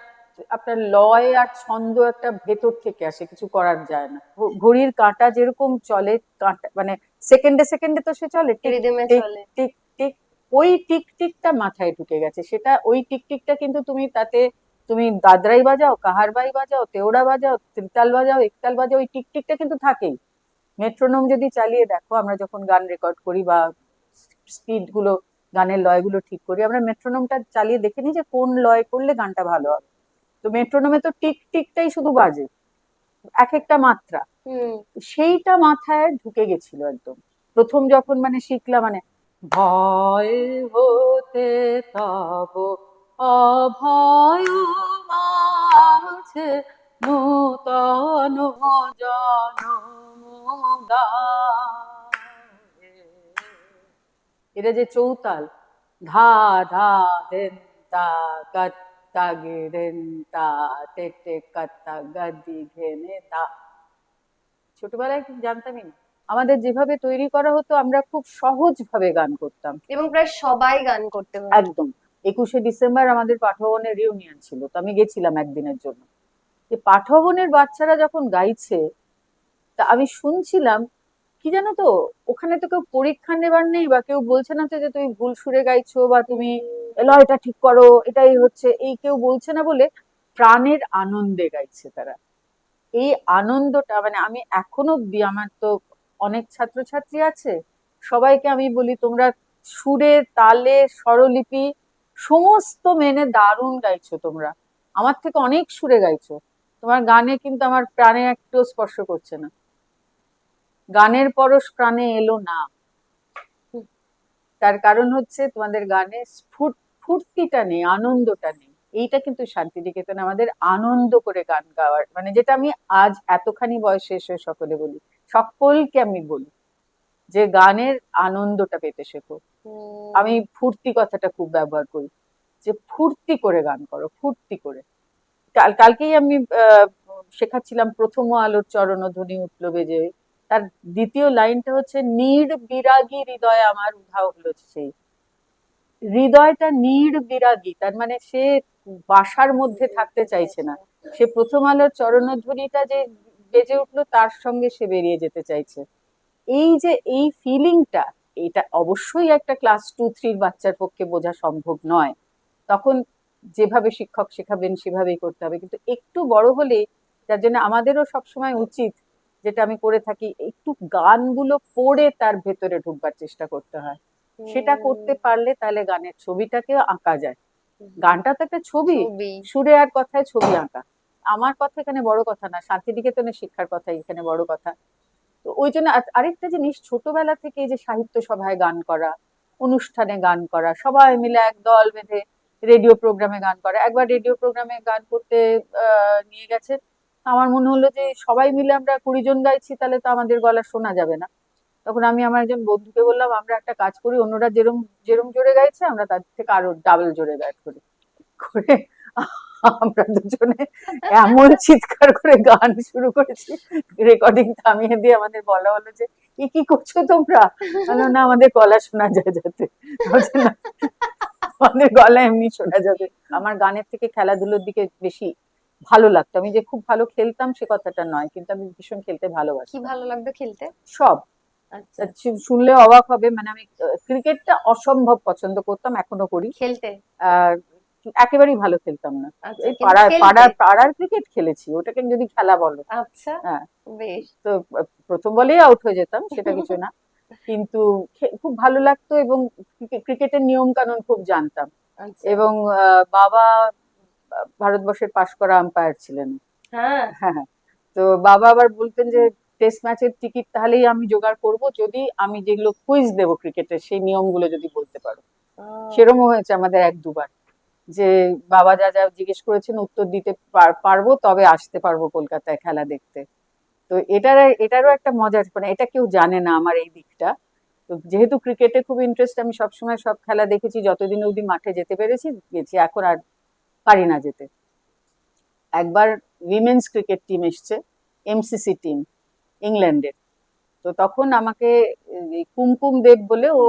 আপনার লয় আর ছন্দ একটা ভেতর থেকে আসে, কিছু করার যায় না। ঘড়ির কাঁটা যেরকম চলে, কাঁটা মানে সেকেন্ডে সেকেন্ডে তো সে চলে, টিক রিদমে টিক চলে। টিক টিক, ওই টিক টিকটা মাথায় ঢুকে গেছে। সেটা ওই টিক টিকটা কিন্তু তুমি দাদরাই বাজাও, কাহারবাই বাজাও, তেওড়া বাজাও, ত্রিতাল বাজাও, একতাল বাজাও, ওই টিক টিকটা কিন্তু থাকেই। মেট্রোনোম যদি চালিয়ে দেখো, আমরা যখন গান রেকর্ড করি বা স্পিড গুলো গানের লয়গুলো ঠিক করি। আমরা মেট্রোনোমটা চালিয়ে দেখে নিই যে কোন লয় করলে গানটা ভালো হবে। তো মেট্রোনোমে তো টিক টিকটাই শুধু বাজে, এক একটা মাত্রা। হুম। সেইটা মাথায় ঢুকে গেছিল একদম। প্রথম যখন মানে শিখলাম, মানে ভয় হতে তব অভয় মাঝে নূতন জনম গায়ে। এটা যে চৌতাল, ধা ধা দেন তা কাত্তা গেরেন তা তেটে কাত্তা গাদি ঘেনে তা, ছোটবেলায় কিন্তু জানতামই না। আমাদের যেভাবে তৈরি করা হতো আমরা খুব সহজ ভাবে গান করতাম। এবং প্রায় সবাই গান করতে পারে। একদম। 21শে ডিসেম্বর আমাদের পাঠভবনের রিউনিয়ন ছিল, তো আমি গেছিলাম একদিনের জন্য। যে পাঠভবনের বাচ্চারা যখন গাইছে, তা আমি শুনছিলাম, কি জানো তো, ওখানে তো কেউ পরীক্ষা নেবার নেই, বা কেউ বলছে না তো যে তুমি ভুল সুরে গাইছো, বা তুমি লয়টা ঠিক করো, এটাই হচ্ছে, এই কেউ বলছে না বলে প্রাণের আনন্দে গাইছে তারা। এই আনন্দটা মানে আমি এখনো অব্দি, আমার তো অনেক ছাত্রছাত্রী আছে, সবাইকে আমি বলি তোমরা সুরে তালে স্বরলিপি সমস্ত মেনে দারুণ গাইছো তোমরা, আমার থেকে অনেক সুরে গাইছো, তোমার গানে কিন্তু আমার প্রাণে একটু স্পর্শ করছে না, গানের পরশ প্রাণে এলো না। তার কারণ হচ্ছে তোমাদের গানে ফুর্তিটা নেই, আনন্দটা নেই। এইটা কিন্তু শান্তিনিকেতনে আমাদের আনন্দ করে গান গাওয়ার, মানে যেটা আমি আজ এতখানি বয়সে এসে সকলে বলি, সকলকে আমি বলি যে গানের আনন্দটা পেতে শেখো। আমি ফুর্তি কথাটা খুব ব্যবহার করি, যে ফুর্তি করে গান করো, ফুর্তি করে। কালকেই আমি শেখাচ্ছিলাম প্রথম আলোর চরণধ্বনি উঠলো বেজে, তার দ্বিতীয় লাইনটা হচ্ছে নীড় বিরাগী হৃদয় আমার উধাও হলো সেই। হৃদয়টা নীড় বিরাগী, তার মানে সে বাসার মধ্যে থাকতে চাইছে না, সে প্রথম আলোর চরণধ্বনিটা যে বেজে উঠলো তার সঙ্গে সে বেরিয়ে যেতে চাইছে। এই যে এই ফিলিংটা, এটা অবশ্যই একটা ক্লাস 2-3 বাচ্চার পক্ষে বোঝা সম্ভব নয়, তখন যেভাবে শিক্ষক শেখাবেন সেভাবেই করতে হবে। কিন্তু একটু বড় হলে, যার জন্য আমাদেরও সবসময় উচিত, যেটা আমি করে থাকি, একটু গানগুলো পড়ে তার ভেতরে ঢুকবার চেষ্টা করতে হয়। সেটা করতে পারলে তাহলে গানের ছবিটাকে আঁকা যায়। গানটা তো একটা ছবি, সুরে আর কথায় ছবি আঁকা। আমার কথা এখানে বড় কথা না, শান্তিনিকেতনের শিক্ষার কথাই এখানে বড় কথা। তো ওই জন্য আরেকটা জিনিস, ছোটবেলা থেকে এই যে সাহিত্য সভায় গান করা, অনুষ্ঠানে গান করা, সবাই মিলে এক দল বেঁধে রেডিও প্রোগ্রামে গান করা। একবার রেডিও প্রোগ্রামে গান করতে নিয়ে গেছে, আমার মনে হলো যে সবাই মিলে আমরা 20 জন গাইছি, তাহলে তো আমাদের গলা শোনা যাবে না। তখন আমি আমার একজন বন্ধুকে বললাম, আমরা একটা কাজ করি, অন্যরা যেরম যেরম জোরে গাইছে আমরা তার থেকে আরো ডাবল জোরে গান করি, করে আমরা দুজনে এমন চিৎকার করে গান শুরু করেছি, রেকর্ডিং থামিয়ে দিয়ে আমাদের বলা হলো যে এ কি করছো তোমরা, বললো না আমাদের গলা শোনা যায় যাতে, বলছে না আমাদের গলা এমনি শোনা যাবে। আমার গানের থেকে খেলাধুলোর দিকে বেশি ভালো লাগতো। আমি যে খুব ভালো খেলতাম সে কথাটা নয়, কিন্তু আমি ভীষণ খেলতে কি ভালোবাসি। ভালো লাগতো খেলতে? সব। আচ্ছা। শুনলে অবাক হবে, মানে আমি ক্রিকেটটা অসম্ভব পছন্দ করতাম, এখনো করি। খেলতে? একেবারেই ভালো খেলতাম না। আচ্ছা, এই কিন্তু পাড়ার খেলতে? পাড়ার পাড়ার ক্রিকেট খেলেছি, ওটাকে যদি খেলা বলো। আচ্ছা, হ্যাঁ, বেশ। তো প্রথম বলেই আউট হয়ে যেতাম, সেটা কিছু না, কিন্তু খুব ভালো লাগতো, এবং ক্রিকেটের নিয়ম কানুন খুব জানতাম। আচ্ছা। এবং বাবা ভারতবর্ষের পাশ করা আম্পায়ার ছিলেন। হ্যাঁ। হ্যাঁ, তো বাবা আবার বলতেন যে টেস্ট ম্যাচের টিকিট তাহলেই আমি জোগাড় করব যদি আমি যেগুলো কুইজ দেবো ক্রিকেটের সেই নিয়মগুলো যদি বলতে পারো। সেরকমও হয়েছে আমাদের 1-2 বার, যে বাবা যা যা জিজ্ঞেস করেছেন উত্তর দিতে পারবো, তবে আসতে পারবো কলকাতায় খেলা দেখতে। তো এটারও একটা মজার, মানে এটা কেউ জানে না আমার এই দিকটা। তো যেহেতু ক্রিকেটে খুব ইন্টারেস্ট, আমি সবসময় সব খেলা দেখেছি, যতদিন অবধি মাঠে যেতে পেরেছি গেছি, এখন আর পারি না যেতে। একবার উইমেন্স ক্রিকেট টিম এসছে, এমসিসি টিম, ইংল্যান্ডের। তো তখন আমাকে কুমকুম দেব বলে, ও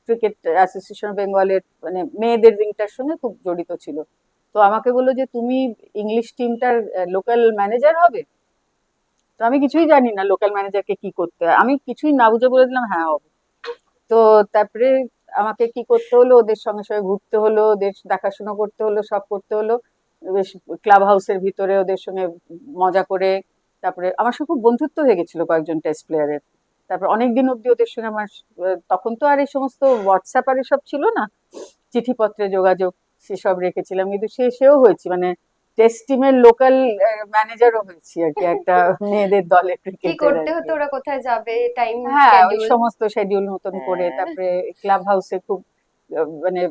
ক্রিকেট অ্যাসোসিয়েশন বেঙ্গলের মানে মেয়েদের উইংটার সঙ্গে খুব জড়িত ছিল, তো আমাকে বললো যে তুমি ইংলিশ টিমটার লোকাল ম্যানেজার হবে। তো আমি কিছুই জানি না লোকাল ম্যানেজারকে কি করতে হয়, আমি কিছুই না বুঝে বলে দিলাম হ্যাঁ হবে। তো তারপরে আমাকে কি করতে হলো, ওদের সঙ্গে সঙ্গে ঘুরতে হলো, ওদের দেখাশোনা করতে হলো, সব করতে হলো, বেশ ক্লাব হাউসের ভিতরে ওদের সঙ্গে মজা করে। তারপরে আমার সঙ্গে খুব বন্ধুত্ব হয়ে গেছিল কয়েকজন টেস্ট প্লেয়ারের, তারপর অনেকদিন অব্দি ওদের সঙ্গে আমার তখন তো আর এই সমস্ত হোয়াটসঅ্যাপ আর এসব ছিল না, চিঠিপত্রে যোগাযোগ সেসব রেখেছিলাম, কিন্তু সেও হয়েছি, মানে টেস্ট টিমের লোকাল ম্যানেজারও হয়েছি আর কি, একটা মেয়েদের দলের কি ক্রিকেটের আর করতে কি। হতো, ওরা কোথায় যাবে, টাইম হ্যাঁ, ওই স্কেডিউল? সমস্ত শিডিউল মতন করে, তারপরে ক্লাব হাউসে খুব মানে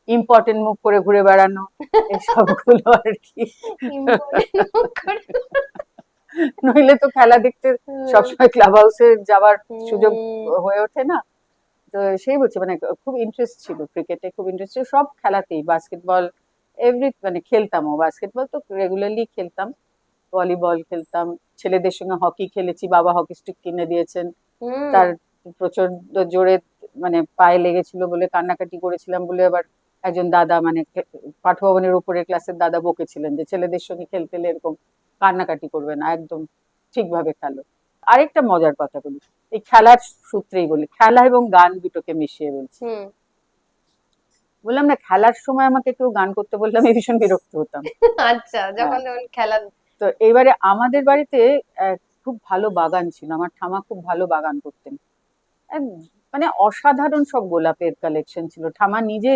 ইম্পর্টেন্ট মুভ করে ঘুরে বেড়ানো, এসব গুলো আর কি। নইলে তো খেলা দেখতে সবসময় ক্লাব হাউসে যাওয়ার সুযোগ হয়ে ওঠে না। তো সেই বলছি, মানে খুব ইন্টারেস্ট ছিল ক্রিকেটে, খুব ইন্টারেস্ট ছিল সব খেলাতেই, বাস্কেটবল মানে খেলতামও, বাস্কেটবল তো রেগুলারলি খেলতাম, ভলিবল খেলতাম, ছেলেদের সঙ্গে হকি খেলেছি, বাবা হকি স্টিক কিনে দিয়েছেন, তার প্রচন্ড জোরে মানে পায়ে লেগেছিল বলে কান্নাকাটি করেছিলাম বলে আবার একজন দাদা, মানে পাঠভবনের উপরের ক্লাসের দাদা বকেছিলেন যে ছেলেদের সঙ্গে খেলতে এলে এরকম কান্নাকাটি করবে না, একদম ঠিকভাবে খেলো। আরেকটা মজার কথা বলি, এই খেলার সূত্রেই বলি, খেলা এবং গান দুটোকে মিশিয়ে বলছি। বললাম না, খেলার সময় আমাকে কেউ গান করতে বললে আমি ভীষণ বিরক্ত হতাম। আচ্ছা, যখন তখন খেলা। তো এবারে আমাদের বাড়িতে খুব ভালো বাগান ছিল, আমার ঠামা খুব ভালো বাগান করতেন, মানে অসাধারণ সব গোলাপের কালেকশন ছিল, ঠামা নিজে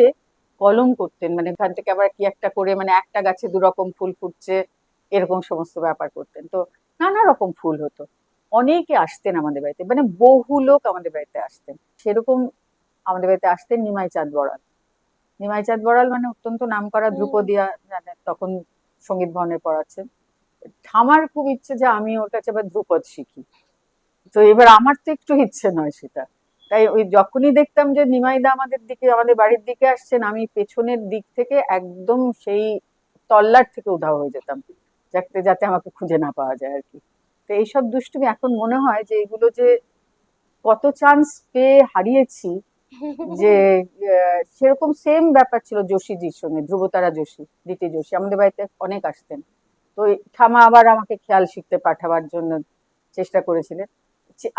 কলম করতেন, মানে এখান থেকে আবার কি একটা করে, মানে একটা গাছে 2 রকম ফুল ফুটছে এরকম সমস্ত ব্যাপার করতেন, তো নানা রকম ফুল হতো। অনেকে আসতেন আমাদের বাড়িতে, মানে বহু লোক আমাদের বাড়িতে আসতেন, সেরকম আমাদের বাড়িতে আসতেন নিমাই চাঁদ বড়াল। নিমাই চাঁদ বড়াল মানে অত্যন্ত নামকরা ধ্রুপদিয়া, তখন সঙ্গীত ভবনে পড়াচ্ছেন। ঠামার খুব ইচ্ছে যে আমি ওর কাছে আবার ধ্রুপদ শিখি, তো এবার আমার তো একটু ইচ্ছে নয় সেটা, তাই ওই যখনই দেখতাম যে নিমাইদা আমাদের দিকে, আমাদের বাড়ির দিকে আসছেন, আমি পেছনের দিক থেকে একদম সেই তল্লাট থেকে উধাও হয়ে যেতাম, যাতে যাতে আমাকে খুঁজে না পাওয়া যায় আর কি। তো এইসব দুষ্টুমি এখন মনে হয় যে এগুলো যে কত চান্স পেয়ে হারিয়েছি, যে সেরকম সেম ব্যাপার ছিল যোশীজির সঙ্গে, ধ্রুবতারা যোশী, দিতি যোশী আমাদের বাড়িতে অনেক আসতেন, তো ঠামা আবার আমাকে খেয়াল শিখতে পাঠাবার জন্য চেষ্টা করেছিলেন।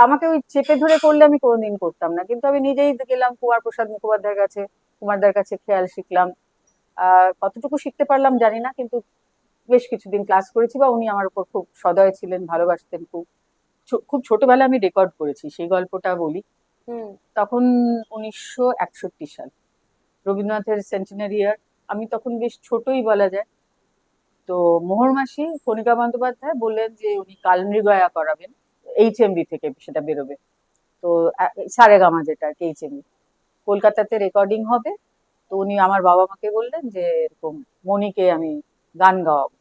আমাকে ওই চেপে ধরে করলে আমি কোনোদিন করতাম না, কিন্তু আমি নিজেই গেলাম কুমার প্রসাদ মুখোপাধ্যায়ের কাছে, কুমারদার কাছে খেয়াল শিখলাম। কতটুকু শিখতে পারলাম জানি না, কিন্তু বেশ কিছুদিন ক্লাস করেছি, বা উনি আমার উপর খুব সদয় ছিলেন, ভালোবাসতেন খুব। খুব ছোটবেলায় আমি রেকর্ড করেছি, সেই গল্পটা বলি। তখন 1961 সাল, রবীন্দ্রনাথের সেন্টিনারি ইয়ার, আমি তখন বেশ ছোটই বলা যায়। তো মোহর মাসি কণিকা বন্দ্যোপাধ্যায় বললেন যে উনি কালমৃগয়া করাবেন, HMV থেকে সেটা বেরোবে, তো সারেগামা যেটা আর কি HMV, কলকাতাতে রেকর্ডিং হবে। তো উনি আমার বাবা মাকে বললেন যে এরকম মনিকে আমি গান গাওয়াবো।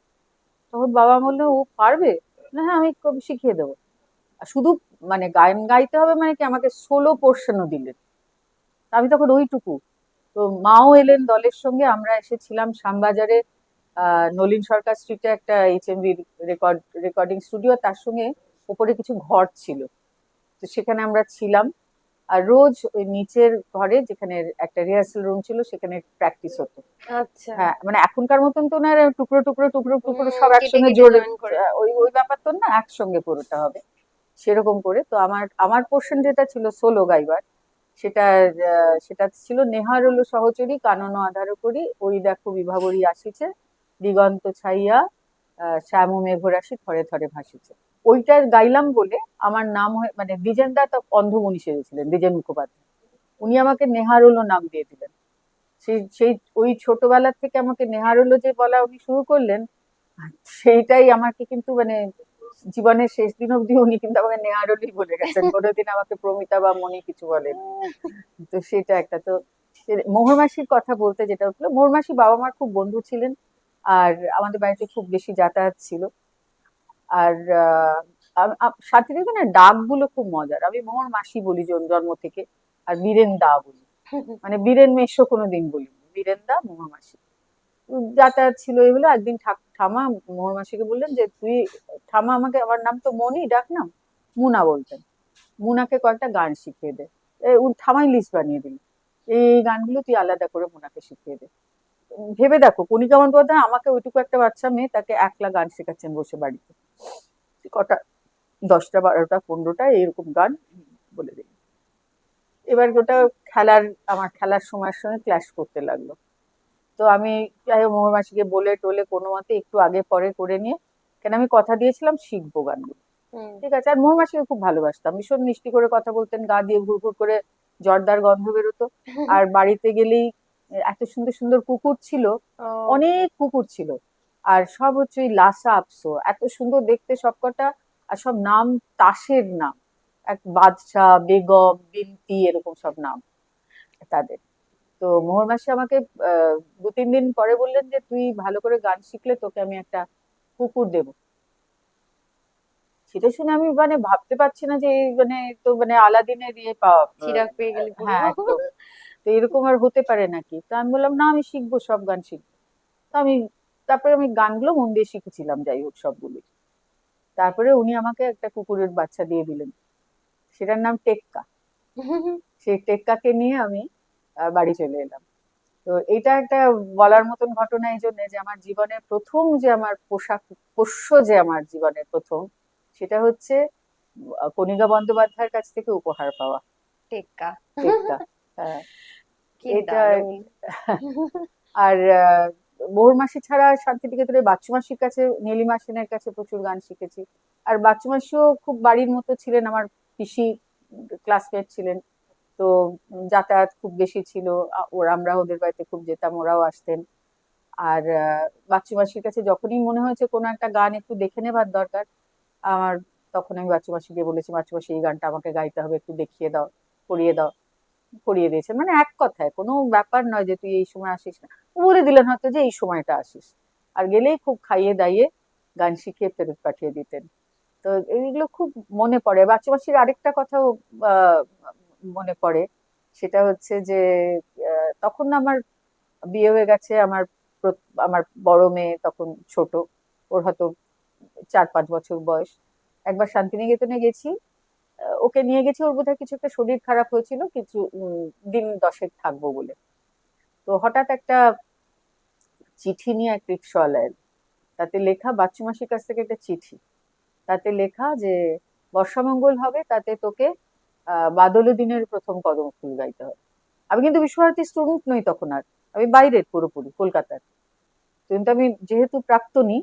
তখন বাবা বললো ও পারবে? না হ্যাঁ, আমি শিখিয়ে দেবো। শুধু মানে গান গাইতে হবে, মানে কি আমাকে সোলো পোর্শনও দিলেন, আমি তখন ওইটুকু। তো মাও এলেন দলের সঙ্গে, আমরা এসেছিলাম শ্যামবাজারে নলিন সরকার স্ট্রিটে একটা HMV রেকর্ডিং স্টুডিও, তার সঙ্গে উপরে কিছু ঘর ছিল, তো সেখানে আমরা ছিলাম। আর রোজ ওই নিচের ঘরে, যেখানে একটা রিহার্সাল রুম ছিল, সেখানে প্র্যাকটিস হতো। আচ্ছা, হ্যাঁ, মানে এখনকার মতন তো না, টুকরো টুকরো টুকরো টুকরো সব কেটে একসঙ্গে কেটে জোরে, জয়েন করে। ওই ওই ব্যাপার তো না, একসঙ্গে পুরোটা হবে সেরকম করে। তো আমার আমার পোর্শন যেটা ছিল সোলো গাইবার, সেটা সেটা ছিল নেহার হলো সহচরী কানন আধার করি, ওই দেখো বিভাবরী আসিছে, দিগন্ত ছাইয়া শ্যাম মেঘরাশি থরে থরে ভাসিছে। ওইটা গাইলাম বলে আমার নাম হয়ে, মানে দ্বিজেন দা তো অন্ধমণি সেজেছিলেন, দ্বিজেন মুখোপাধ্যায়, উনি আমাকে নেহারুলো নাম দিয়ে দিলেন। সেই সেই ওই ছোটবেলার থেকে আমাকে নেহারুলো যে বলা উনি শুরু করলেন, সেইটাই আমাকে কিন্তু মানে জীবনের শেষ দিন অব্দি উনি কিন্তু আমাকে নেহারুলি বলে গেছেন, কোনোদিন আমাকে প্রমিতা বা মনি কিছু বলেন। তো সেটা একটা। তো মোহর মাসির কথা বলতে যেটা হলো, মোহর মাসি বাবা মার খুব বন্ধু ছিলেন, আর আমাদের বাড়িতে খুব বেশি যাতায়াত ছিল। আর সাথে দেখবে না, ডাকগুলো খুব মজার, আমি মোহর মাসি বলি জন্ম থেকে, আর বীরেন দা বলি, মানে বীরেন মেশো কোনোদিন বলিনি, বীরেন দা মোহর মাসি। যাতায়াত ছিল এগুলো। একদিন ঠামা মোহর মাসিকে বললেন যে তুই, ঠামা আমাকে, আমার নাম তো মনি, ডাক নাম, মুনা বলতেন, মুনাকে কয়েকটা গান শিখিয়ে দে। ঠামাই লিস্ট বানিয়ে দিল, এই গানগুলো তুই আলাদা করে মুনাকে শিখিয়ে দে। ভেবে দেখো, কণিকা বন্দ্যোপাধ্যায় আমাকে ওইটুকু একটা বাচ্চা মেয়ে, তাকে একলা গান শেখাচ্ছেন বসে বাড়িতে, কটা 10টা 12টা 15টা এরকম গান বলে দিই। এবার ওটা আমার খেলার সময়ের সঙ্গে ক্ল্যাশ করতে লাগলো। তো আমি যাই হোক মোহর মাসিকে বলে টোলে কোনো মতে একটু আগে পরে করে নিয়ে, কেন আমি কথা দিয়েছিলাম শিখবো গানগুলো, হুম। ঠিক আছে। আর মোহর মাসিকে খুব ভালোবাসতাম, ভীষণ মিষ্টি করে কথা বলতেন, গা দিয়ে ঘুর ঘুর করে জর্দার গন্ধ বেরোতো। আর বাড়িতে গেলেই এত সুন্দর সুন্দর কুকুর ছিল, ও, অনেক কুকুর ছিল। আর সব হচ্ছে ওই লাসা আপসো, এত সুন্দর দেখতে সবকটা। আর সব নাম তাসের নাম, এক বাদশা, বেগম, বিনতি, এরকম সব নাম তাদের। তো মোহর মাসি আমাকে আহ 2-3 দিন পরে বললেন যে তুই ভালো করে গান শিখলে তোকে আমি একটা কুকুর দেবো। সেটা শুনে আমি মানে ভাবতে পারছি না যে এই মানে তো মানে আলাদিনের ইয়ে পাওয়া চিরাগ পেয়ে গেলি পুরো। হ্যাঁ একদম। তো এরকম আর হতে পারে নাকি? তো আমি বললাম না, আমি শিখবো, সব গান শিখবো। তো আমি তারপরে আমি গানগুলো মন দিয়ে শিখেছিলাম, যাই হোক সবগুলি। তারপরে উনি আমাকে একটা কুকুরের বাচ্চা দিয়ে দিলেন, সেটার নাম টেক্কা। সেই টেক্কাকে নিয়ে আমি বাড়ি চলে এলাম। তো এটা একটা বলার মতন ঘটনা এই জন্য যে আমার জীবনের প্রথম যে আমার পোষ্য যে আমার জীবনের প্রথম, সেটা হচ্ছে কণিকা বন্দ্যোপাধ্যায়ের কাছ থেকে উপহার পাওয়া টেক্কা। টেক্কা। হ্যাঁ, কি এটা। দারুণ। আর মোহর মাসি ছাড়া শান্তিনিকেতনে বাচ্চু মাসির কাছে, নীলিমা সেনের কাছে প্রচুর গান শিখেছি। আর বাচ্চু মাসিও খুব বাড়ির মতো ছিলেন, আমার পিসি ক্লাসমেট ছিলেন। তো যাতায়াত খুব বেশি ছিল। আমরা ওদের বাড়িতে খুব যেতাম, ওরাও আসতেন। আর বাচ্চু মাসির কাছে যখনই মনে হয়েছে কোনো একটা গান একটু দেখে নেবার দরকার আমার, তখন আমি বাচ্চু মাসিকে বলেছি, বাচ্চু মাসি এই গানটা আমাকে গাইতে হবে, একটু দেখিয়ে দাও, করিয়ে দাও। করিয়ে দিয়েছেন, মানে এক কথায় কোনো ব্যাপার নয় যে তুই এই সময় আসিস না, বলে দিলেন হয়তো যে এই সময়টা আসিস। আর গেলেই খুব খাইয়ে দাইয়ে গান শিখিয়ে ফেরত পাঠিয়ে দিতেন। তো এইগুলো খুব মনে পড়ে। বাচ্চু মাসির আরেকটা কথাও আহ, মনে পড়ে। সেটা হচ্ছে যে তখন আমার বিয়ে হয়ে গেছে। আমার বড় মেয়ে তখন ছোট, ওর হয়তো 4-5 বছর বয়স। একবার শান্তিনিকেতনে গেছি, ওকে নিয়ে গেছি, ওর বোধহয় কিছু একটা শরীর খারাপ হয়েছিল, কিছু দিন 10 থাকবো বলে। তো হঠাৎ একটা চিঠি নিয়ে এক রিক্সাওয়ালা এলো, তাতে লেখা, বাচ্চু মাসির কাছ থেকে একটা চিঠি, তাতে লেখা যে বর্ষামঙ্গল হবে, তাতে তোকে বাদল দিনের প্রথম কদম ফুল গাইতে হবে। আমি কিন্তু বিশ্বভারতী স্টুডেন্ট নই তখন আর, আমি বাইরের পুরোপুরি কলকাতার। কিন্তু আমি যেহেতু প্রাক্তনী,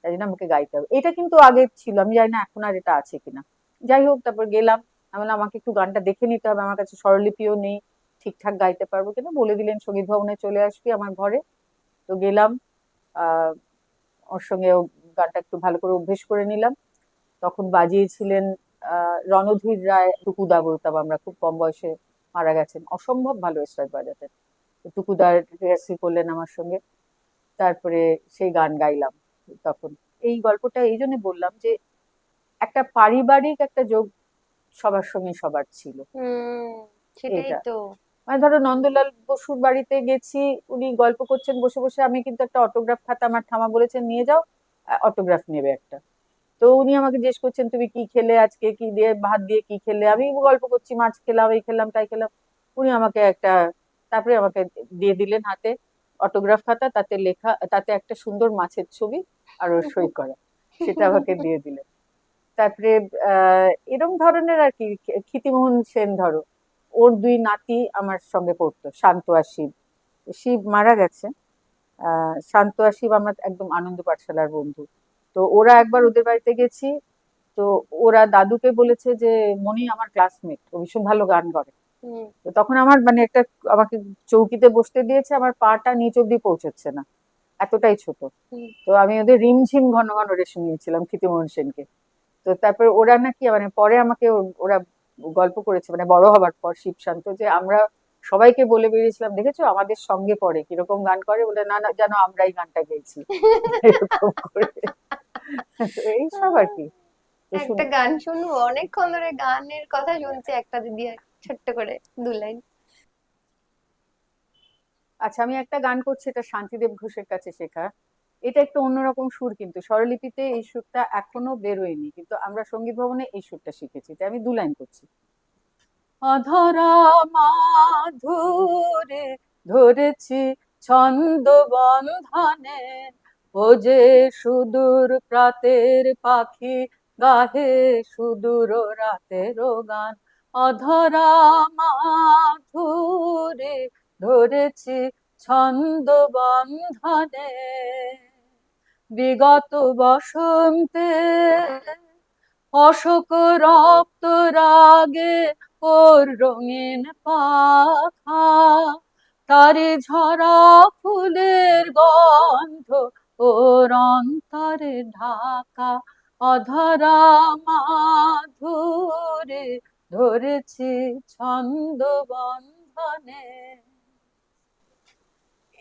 তাই জন্য আমাকে গাইতে হবে। এটা কিন্তু আগে ছিল, আমি জানি না এখন আর এটা আছে কিনা। যাই হোক, তারপর গেলাম। আমি বললাম আমাকে একটু গানটা দেখে নিতে হবে, আমার কাছে স্বরলিপিও নেই, ঠিকঠাক গাইতে পারবো কিনা। বলে দিলেন সঙ্গীত ভবনে চলে আসবি আমার ঘরে। তো গেলাম, আহ ওর সঙ্গে গানটা একটু ভালো করে অভ্যেস করে নিলাম। তখন বাজিয়েছিলেন রণধীর রায়, টুকুদা বলতাম আমরা, খুব কম বয়সে মারা গেছেন, অসম্ভব ভালো এসরাজ বাজাতেন। তো টুকুদার রিহার্সেল করলেন আমার সঙ্গে, তারপরে সেই গান গাইলাম তখন। এই গল্পটা এই জন্য বললাম যে একটা পারিবারিক একটা যোগ সবার সঙ্গে সবার ছিল। হুম, সেটাই এটা তো। মানে ধরো নন্দলাল বসুর বাড়িতে গেছি, উনি গল্প করছেন বসে বসে, আমি কিন্তু একটা অটোগ্রাফ খাতা, আমার ঠামা বলেছেন নিয়ে যাও, অটোগ্রাফ নেবে একটা। তো উনি আমাকে জিজ্ঞেস করছেন তুমি কি খেলে আজকে, কি দিয়ে ভাত দিয়ে কি খেলে, আমি গল্প করছি মাছ খেলাম, এই খেলাম তাই খেলাম। উনি আমাকে একটা, তারপরে আমাকে দিয়ে দিলেন হাতে অটোগ্রাফ খাতা, তাতে লেখা, তাতে একটা সুন্দর মাছের ছবি আর ওর সই করা, সেটা আমাকে দিয়ে দিলেন। তারপরে এরম ধরনের আর কি। ক্ষিতিমোহন সেন ধরো, ওর 2 নাতি আমার সঙ্গে পড়তো, শান্ত আর শিব। শিব মারা গেছে। শান্ত আর শিব আমার একদম আনন্দ পাঠশালার বন্ধু। তো ওরা একবার ওদের বাড়িতে গেছি। তো ওরা দাদুকে বলেছে যে মনি আমার ক্লাসমেট, ও ভীষণ ভালো গান করে। হুম। তো তখন আমার মানে একটা, আমাকে চৌকিতে বসতে দিয়েছে, আমার পাটা নিচ অব্দি পৌঁছচ্ছে না, এতটাই ছোট। হুম। তো আমি ওদের রিমঝিম ঘন ঘন রে শুনিয়েছিলাম ক্ষিতিমোহন সেনকে। তো তারপরে ওরা নাকি মানে পরে আমাকে ওরা গল্প করেছে, মানে বড় হবার পর শিব শান্ত, যে আমরা সবাইকে বলে বেরিয়েছিলাম দেখেছো আমাদের সঙ্গে পড়ে কিরকম গান করে, বলে না না জানো আমরাই গানটা গেয়েছি, এরকম করে। তো এইসব আর কি। তো একটা গান শুনবো, অনেকক্ষণ ধরে গানের কথা শুনছি, একটা যদি ছোট্ট করে 2 লাইন। আচ্ছা, আমি একটা গান করছি, এটা শান্তিদেব ঘোষের কাছে শেখা। এটা একটু অন্যরকম সুর, কিন্তু স্বরলিপিতে এই সুরটা এখনো বেরোয়নি, কিন্তু আমরা সঙ্গীত ভবনে এই সুরটা শিখেছি, তাই আমি 2 লাইন করছি। অধরা মাধুরে ধরেছি ছন্দ বন্ধনে, ও যে সুদূর প্রাতের পাখি গাহে সুদূর রাতের গান। অধরা মাধুরে ধরেছি ছন্দ বন্ধনে, বিগত বসন্তে অশোক রক্ত রাগে ওর রঙিন পাখা, তারে ঝরা ফুলের গন্ধ ওর অন্তরে ঢাকা, অধরা মাধুরে ধরেছি ছন্দ বন্ধনে।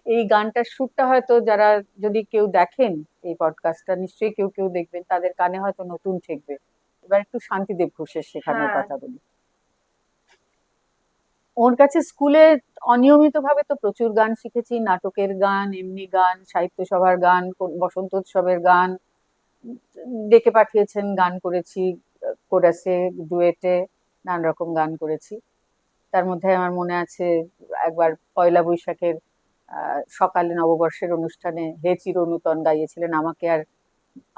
এই গানটার সুরটা হয়তো যারা, যদি কেউ দেখেন এই পডকাস্টটা, নিশ্চয়ই কেউ কেউ দেখবেন, তাদের কানে হয়তো নতুন ঠেকবে। এবার একটু শান্তিদেব ঘোষের শেখানোর হ্যাঁ। কথা বলি। ওর কাছে স্কুলে অনিয়মিত ভাবে তো প্রচুর গান শিখেছি, নাটকের গান, এমনি গান, সাহিত্য সভার গান, বসন্ত উৎসবের গান, ডেকে পাঠিয়েছেন গান করেছি, কোরাসে, ডুয়েটে, নানা রকম গান করেছি। তার মধ্যে আমার মনে আছে একবার পয়লা বৈশাখের সকালে নববর্ষের অনুষ্ঠানে হে চির নূতন গাইয়েছিলেন আমাকে আর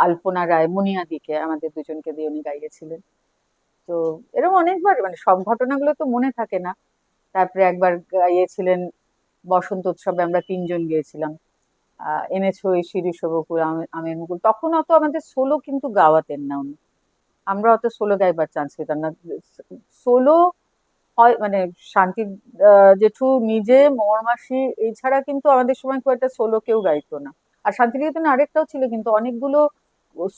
আলপনা রায় মুনিয়াদিকে, আমাদের দুজনকে দিয়ে উনি গাইয়েছিলেন। তো এরকম অনেকবার, মানে সব ঘটনাগুলো তো মনে থাকে না। তারপরে একবার গাইয়েছিলেন বসন্ত উৎসবে, আমরা তিনজন গিয়েছিলাম, এনেছো এই শিরীষ বকুল আমের মুকুল। তখন অত আমাদের সোলো কিন্তু গাওয়াতেন না উনি, আমরা অত সোলো গাইবার চান্স পেতাম না। সোলো হয় মানে শান্তি জেঠু নিজে, মোহর মাসি, এছাড়া কিন্তু আমাদের সময় খুব একটা সোলো কেউ গাইতো না। আর শান্তিনিকেতনে আরেকটাও ছিল কিন্তু, অনেকগুলো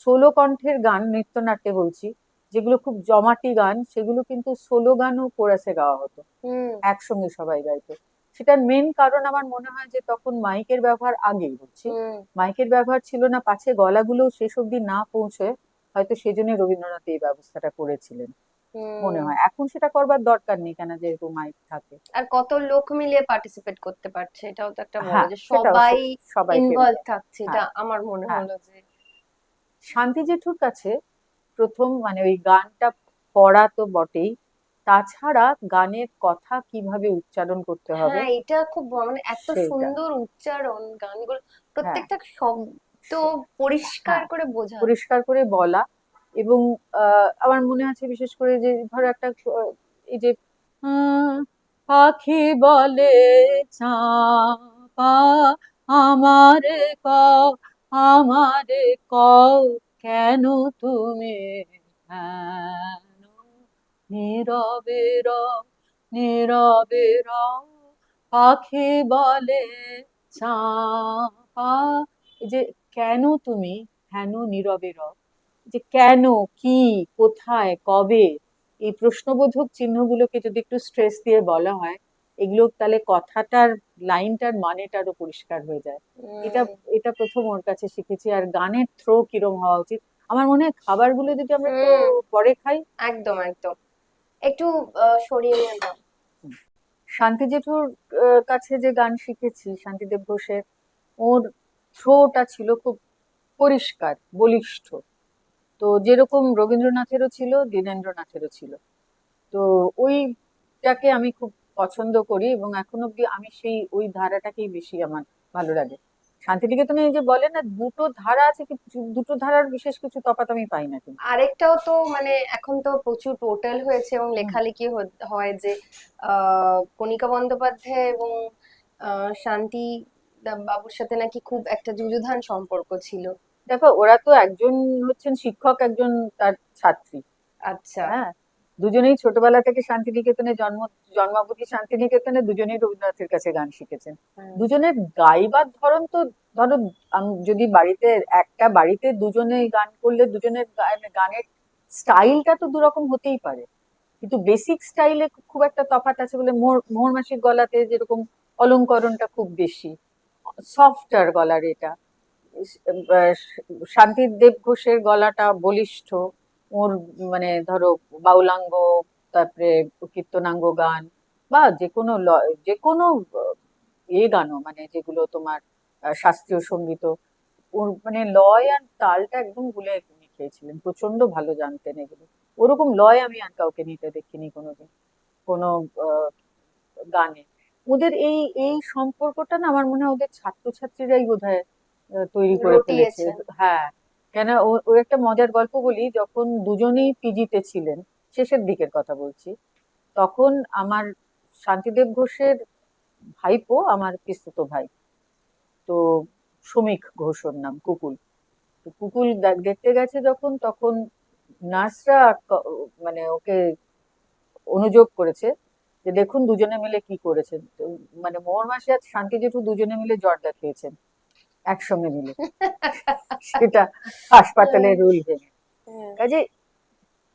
সোলো কণ্ঠের গান, নৃত্যনাট্যে বলছি, যেগুলো খুব জমাটি গান, সেগুলো কিন্তু সোলো গানও কোরাসে গাওয়া হতো, হুম একসঙ্গে সবাই গাইতো। সেটার মেন কারণ আমার মনে হয় যে তখন মাইকের ব্যবহার, আগেই বলছি, হুম মাইকের ব্যবহার ছিল না, পাছে গলাগুলো শেষ অব্দি না পৌঁছয়, হয়তো সেজন্য রবীন্দ্রনাথ এই ব্যবস্থাটা করেছিলেন মনে হুম। হয়। এখন সেটা করবার দরকার নেই, কেন যেহেতু মাইক থাকে। আর কত লোক মিলিয়ে পার্টিসিপেট করতে পারছে, এটাও তো একটা বড়, হ্যাঁ, যে সেটাও সবাই সবাইকে ইনভলভ থাকছে, এটা হ্যাঁ আমার মনে হ্যাঁ। হলো যে শান্তি জেঠুর কাছে প্রথম মানে ওই গানটা পড়া তো বটেই, তাছাড়া গানের কথা কিভাবে উচ্চারণ করতে হবে হ্যাঁ, এটা খুব মানে এত সেইটা। সুন্দর উচ্চারণ গানগুলো, হ্যাঁ প্রত্যেকটা শব্দ পরিষ্কার হ্যাঁ, করে বোঝা। পরিষ্কার করে বলা। এবং আমার মনে আছে বিশেষ করে যে ধরো একটা এই যে আহ, পাখি বলে চাপা আমারে কও, আমারে কও কেন তুমি হেন নীরবে রও, নীরবে রও, পাখি বলে চাপা। এই যে কেন তুমি হেন নীরবে রও, যে কেন, কি, কোথায়, কবে, এই প্রশ্নবোধক চিহ্নগুলোকে যদি একটু স্ট্রেস দিয়ে বলা হয়, এগুলো তাহলে কথাটার, লাইনটার মানেটারও পরিষ্কার হয়ে যায়। এটা উম, এটা প্রথম ওর কাছে শিখেছি। আর গানের থ্রো কিরম হওয়া উচিত, আমার মনে হয় খাবারগুলো যদি আমরা একটু হুম পরে খাই। একদম একদম, একটু সরিয়ে নিয়ে দাও। শান্তি জেঠুর কাছে যে গান শিখেছি, শান্তিদেব ঘোষের, ওর থ্রোটা ছিল খুব পরিষ্কার, বলিষ্ঠ। তো যেরকম রবীন্দ্রনাথেরও ছিল, দীনেন্দ্রনাথেরও ছিল। তো ওইটাকে আমি খুব পছন্দ করি, এবং এখন অব্দি আমি সেই ওই ধারাটাকেই বেশি আমার ভালো লাগে। শান্তিনিকেতনে এই যে বলে না দুটো ধারা আছে, কি দুটো ধারার বিশেষ কিছু তফাৎ আমি পাই না কিন্তু। আরেকটাও তো মানে এখন তো প্রচুর পোর্টাল হয়েছে এবং হুম। লেখালেখি হয় যে কণিকা বন্দ্যোপাধ্যায় এবং শান্তি বাবুর সাথে নাকি খুব একটা যুযুধান সম্পর্ক ছিল। দেখো, ওরা তো একজন হচ্ছেন শিক্ষক, একজন তার ছাত্রী। আচ্ছা। হ্যাঁ, দুজনেই ছোটবেলা থেকে শান্তিনিকেতনে জন্মাবধি শান্তিনিকেতনে, দুজনেই রবীন্দ্রনাথের কাছে গান শিখেছেন। হ্যাঁ। দুজনের গাইবার ধরন তো, ধরো যদি বাড়িতে, একটা বাড়িতে দুজনে গান করলে দুজনের গানের স্টাইলটা তো দুরকম হতেই পারে, কিন্তু বেসিক স্টাইলে খুব একটা তফাৎ আছে বলে, মোহর মাসির গলাতে যেরকম অলংকরণটা খুব বেশি, সফটার গলার এটা, শান্তি দেব ঘোষের গলাটা বলিষ্ঠ। ওর মানে ধরো বাউলাঙ্গ, তারপরে কীর্তনাঙ্গ গান, বা যে কোনো গানও, মানে যেগুলো তোমার শাস্ত্রীয় সঙ্গীত, ওর মানে লয় আর তালটা একদম গুলে খেয়েছিলেন, প্রচন্ড ভালো জানতেন এগুলো। ওরকম লয় আমি আর কাউকে নিতে দেখিনি কোনোদিন কোনো আহ, গানে। ওদের এই এই সম্পর্কটা না, আমার মনে হয় ওদের ছাত্রছাত্রীরাই বোধহয় তৈরি করে ফেলেছে। রটিয়েছেন। হ্যাঁ, কেন ও একটা মজার গল্প বলি, যখন দুজনেই পিজিতে ছিলেন, শেষের দিকের কথা বলছি, তখন আমার শান্তিদেব ঘোষের ভাইপো আমার পিসতুতো ভাই, তো শ্রমিক ঘোষ ওর নাম, কুকুল। তো কুকুল দেখতে গেছে যখন, তখন নার্সরা মানে ওকে অনুযোগ করেছে যে দেখুন দুজনে মিলে কি করেছেন। তো মানে মোহন মাসি আর শান্তি জেঠু দুজনে মিলে জর্দা খেয়েছেন একসঙ্গে মিলে, সেটা হাসপাতালের রুল ভেঙে। হ্যাঁ, কাজে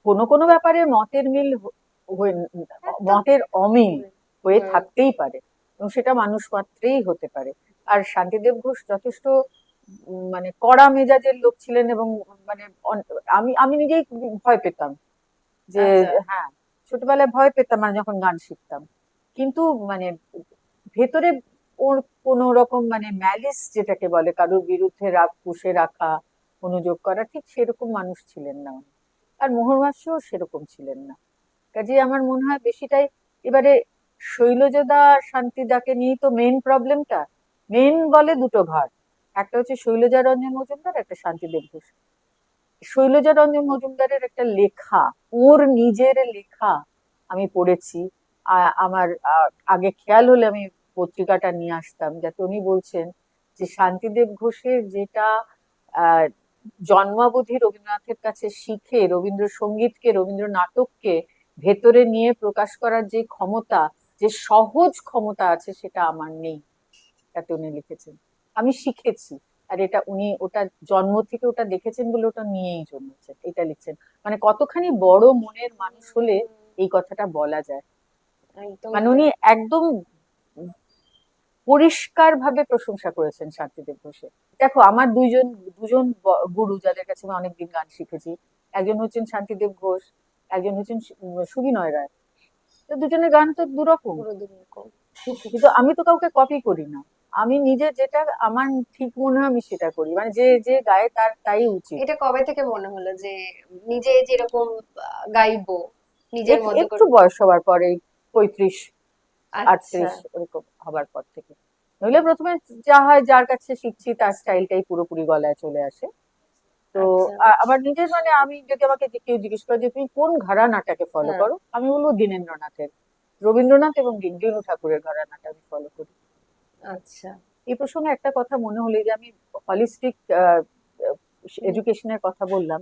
কোনো কোনো ব্যাপারে মতের মিল মতের অমিল হয়ে হুম, থাকতেই পারে, এবং সেটা মানুষ মাত্রেই হতে পারে। আর শান্তিদেব ঘোষ যথেষ্ট মানে কড়া মেজাজের লোক ছিলেন, এবং মানে আমি আমি নিজেই ভয় পেতাম যে, আচ্ছা, হ্যাঁ, ছোটবেলায় ভয় পেতাম মানে যখন গান শিখতাম। কিন্তু মানে ভেতরে ওর কোন রকম মানে ম্যালিস যেটাকে বলে, কারোর বিরুদ্ধে রাগ পুষে রাখা, অনুযোগ করা, ঠিক সেরকম মানুষ ছিলেন না উনি। আর মোহন মাসিও সেরকম ছিলেন না। কাজে আমার মনে হয় বেশিটাই এবারে শৈলজাদা আর শান্তিদাকে নিয়েই তো মেইন প্রবলেমটা। মেইন বলে দুটো ঘর, একটা হচ্ছে শৈলজা রঞ্জন মজুমদার, একটা শান্তিদেব ঘোষ। শৈলজা রঞ্জন মজুমদারের একটা লেখা, ওর নিজের লেখা আমি পড়েছি। আমার আগে খেয়াল হলে আমি পত্রিকাটা নিয়ে আসতাম, যাতে উনি বলছেন যে শান্তিদেব ঘোষের যেটা আহ জন্মাবধি রবীন্দ্রনাথের কাছে শিখে রবীন্দ্রসঙ্গীতকে, রবীন্দ্র নাটককে ভেতরে নিয়ে প্রকাশ করার যে ক্ষমতা, যে সহজ ক্ষমতা আছে, সেটা আমার নেই। তাতে উনি লিখেছেন আমি শিখেছি। আর এটা উনি ওটা জন্ম থেকে ওটা দেখেছেন বলে ওটা নিয়েই জন্মেছেন, এটা লিখছেন। মানে কতখানি বড় মনের মানুষ হলে এই কথাটা বলা যায়। একদমই মানে তাই। উনি একদম পরিষ্কার ভাবে প্রশংসা করেছেন শান্তিদেব ঘোষের। দেখো আমার দুজন দুজন গুরু যাদের কাছে আমি অনেকদিন গান শিখেছি, একজন হচ্ছেন শান্তিদেব ঘোষ, একজন হচ্ছেন সুবিনয় রায়। তো দুজনের গান তো দুরকম, পুরো দুরকম। কিন্তু আমি তো কাউকে কপি করি না। আমি নিজে যেটা আমার ঠিক মনে হয় আমি সেটা করি, মানে যে যে গায়ে তার তাই উচিত। এটা কবে থেকে মনে হলো যে নিজে যেরকম গাইবো নিজের মতো একটু করে? বয়স হওয়ার পরে, 35 আচ্ছা, 38 ওরকম হবার পর থেকে। নইলে প্রথমে যা হয় যার কাছে শিখছি তার স্টাইলটাই পুরোপুরি গলায় চলে আসে। তো আচ্ছা, আবার নিজের মানে আমি যদি আমাকে কেউ জিজ্ঞেস করে যে তুমি কোন ঘরানাটাকে ফলো হ্যাঁ, করো, আমি বলবো দীনেন্দ্রনাথের, রবীন্দ্রনাথ এবং দিনু ঠাকুরের ঘরানাটা আমি ফলো করি। আচ্ছা, এই প্রসঙ্গে একটা কথা মনে হলো, যে আমি হলিস্টিক হুম, এডুকেশনের কথা বললাম।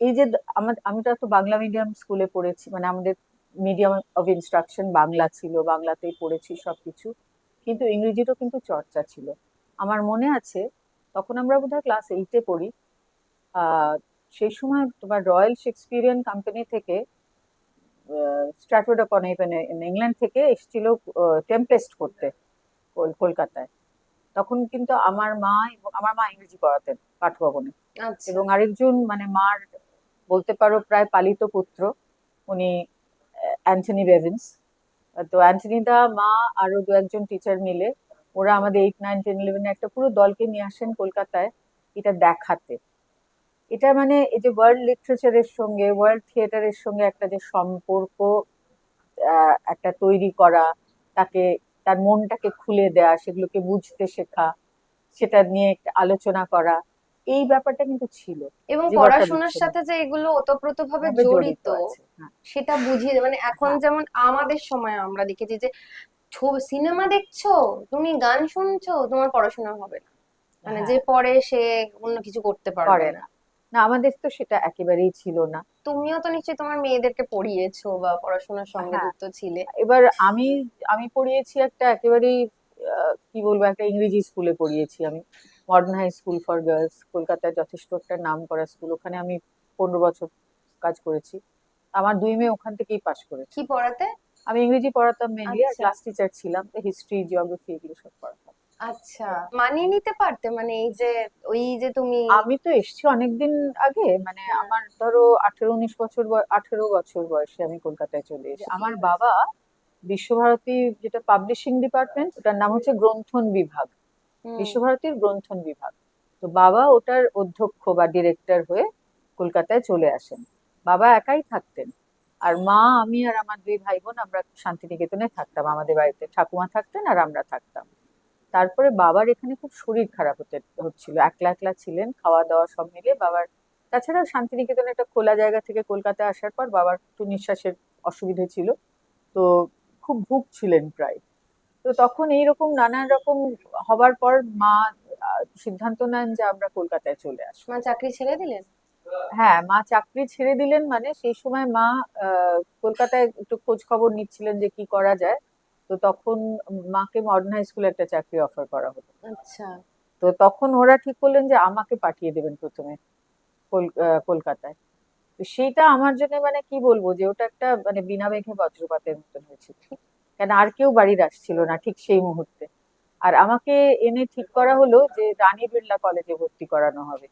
এই যে আমি তো একটা বাংলা মিডিয়াম স্কুলে পড়েছি, মানে আমাদের মিডিয়াম অফ ইনস্ট্রাকশন বাংলা ছিল, বাংলাতেই পড়েছি সবকিছু, কিন্তু ইংরেজিরও কিন্তু চর্চা ছিল। আমার মনে আছে তখন আমরা বোধহয় ক্লাস 8-এ পড়ি। আহ সেই সময় তোমার রয়্যাল শেক্সপিয়ারিয়ান কোম্পানি থেকে, স্ট্র্যাটফোর্ড আপন এভনে ইংল্যান্ড থেকে এসেছিল টেম্পেস্ট করতে কলকাতায়। তখন কিন্তু আমার মা ইংরেজি পড়াতেন পাঠভবনে, আচ্ছা, এবং আরেকজন মানে মার বলতে পারো প্রায় পালিত পুত্র, উনি অ্যান্টনি বেভিন্স। তো অ্যান্টনি দা, মা, আরো দু একজন টিচার মিলে ওরা আমাদের 8, 9, 10, 11 একটা পুরো দলকে নিয়ে আসেন কলকাতায় এটা দেখাতে। এটা মানে এই যে ওয়ার্ল্ড লিটারেচারের সঙ্গে, ওয়ার্ল্ড থিয়েটারের সঙ্গে একটা যে সম্পর্ক একটা তৈরি করা, তাকে তার মনটাকে খুলে দেয়া, সেগুলোকে বুঝতে শেখা, সেটা নিয়ে একটা আলোচনা করা, এই ব্যাপারটা কিন্তু ছিল। এবং জীবনটা পড়াশোনার বিচ্ছিন্ন সাথে যে এগুলো ওতপ্রোতভাবে ভাবে জড়িত জড়িত আছে। হ্যাঁ, সেটা বুঝিয়ে মানে এখন হ্যাঁ, যেমন আমাদের সময় আমরা দেখেছি যে সিনেমা দেখছো, তুমি গান শুনছো, তোমার পড়াশোনা হবে না, মানে যে হ্যাঁ, পড়ে সে অন্য কিছু করতে পারবে করে না। না। না, আমাদের তো সেটা একেবারেই ছিল না। তুমিও তো নিশ্চয়ই তোমার মেয়েদেরকে পড়িয়েছো বা পড়াশোনার সঙ্গে হ্যাঁ, যুক্ত ছিলে। এবার আমি আমি পড়িয়েছি একটা একেবারেই কি বলবো, একটা ইংরেজি স্কুলে পড়িয়েছি আমি, modern high school for girls, কলকাতায় যথেষ্ট একটা নাম করা স্কুল। ওখানে আমি 15 বছর কাজ করেছি। আমার 2 মেয়ে ওখান থেকেই পাশ করেছে। কি পড়াতে? আমি ইংরেজি পড়াতাম মেনলি, আর আচ্ছা, ক্লাস টিচার ছিলাম, হিস্ট্রি, জিওগ্রাফি এগুলো সব পড়াতাম। আচ্ছা, মানিয়ে নিতে পারতে মানে এই যে ওই যে তুমি। আমি তো এসছি অনেকদিন আগে, মানে হ্যাঁ, আমার ধরো 18-19 বছর 18 বছর বয়সে আমি কলকাতায় চলে এসেছি। আমার বাবা বিশ্বভারতী, যেটা পাবলিশিং ডিপার্টমেন্ট, ওটার নাম হচ্ছে গ্রন্থন বিভাগ, হুম, বিশ্বভারতীর গ্রন্থন বিভাগ। তো বাবা ওটার অধ্যক্ষ বা ডিরেক্টর হয়ে কলকাতায় চলে আসেন। বাবা একাই থাকতেন, আর মা, আমি আর আমার 2 ভাই বোন আমরা শান্তিনিকেতনে থাকতাম, আমাদের বাড়িতে ঠাকুমা থাকতেন আর আমরা থাকতাম। তারপরে বাবার এখানে খুব শরীর খারাপ হচ্ছিল, একলা একলা ছিলেন, খাওয়া দাওয়া সব মিলে বাবার। তাছাড়া শান্তিনিকেতনে একটা খোলা জায়গা থেকে কলকাতায় আসার পর বাবার একটু নিঃশ্বাসের অসুবিধে ছিল, তো খুব ভুগছিলেন প্রায়। তো তখন এইরকম নানান রকম হবার পর মা সিদ্ধান্ত নেন যে আমরা কলকাতায় চলে আসবো। মা চাকরি ছেড়ে দিলেন? হ্যাঁ, মা চাকরি ছেড়ে দিলেন, মানে সেই সময় মা কলকাতায় একটু খোঁজ খবর নিচ্ছিলেন যে কি করা যায়। তো তখন মাকে মডার্ন হাই স্কুলে একটা চাকরি অফার করা হলো। আচ্ছা। তো তখন ওরা ঠিক করলেন যে আমাকে পাঠিয়ে দেবেন প্রথমে কলকাতায়। তো সেইটা আমার জন্য মানে কি বলবো, যে ওটা একটা মানে বিনা মেঘে বজ্রপাতের মতন হয়েছিল। কেন আর কেউ বাড়ির আসছিল না ঠিক সেই মুহূর্তে। আর আমাকে এনে ঠিক করা হলো যে রানী বিড়লা কলেজে ভর্তি করানো হবে।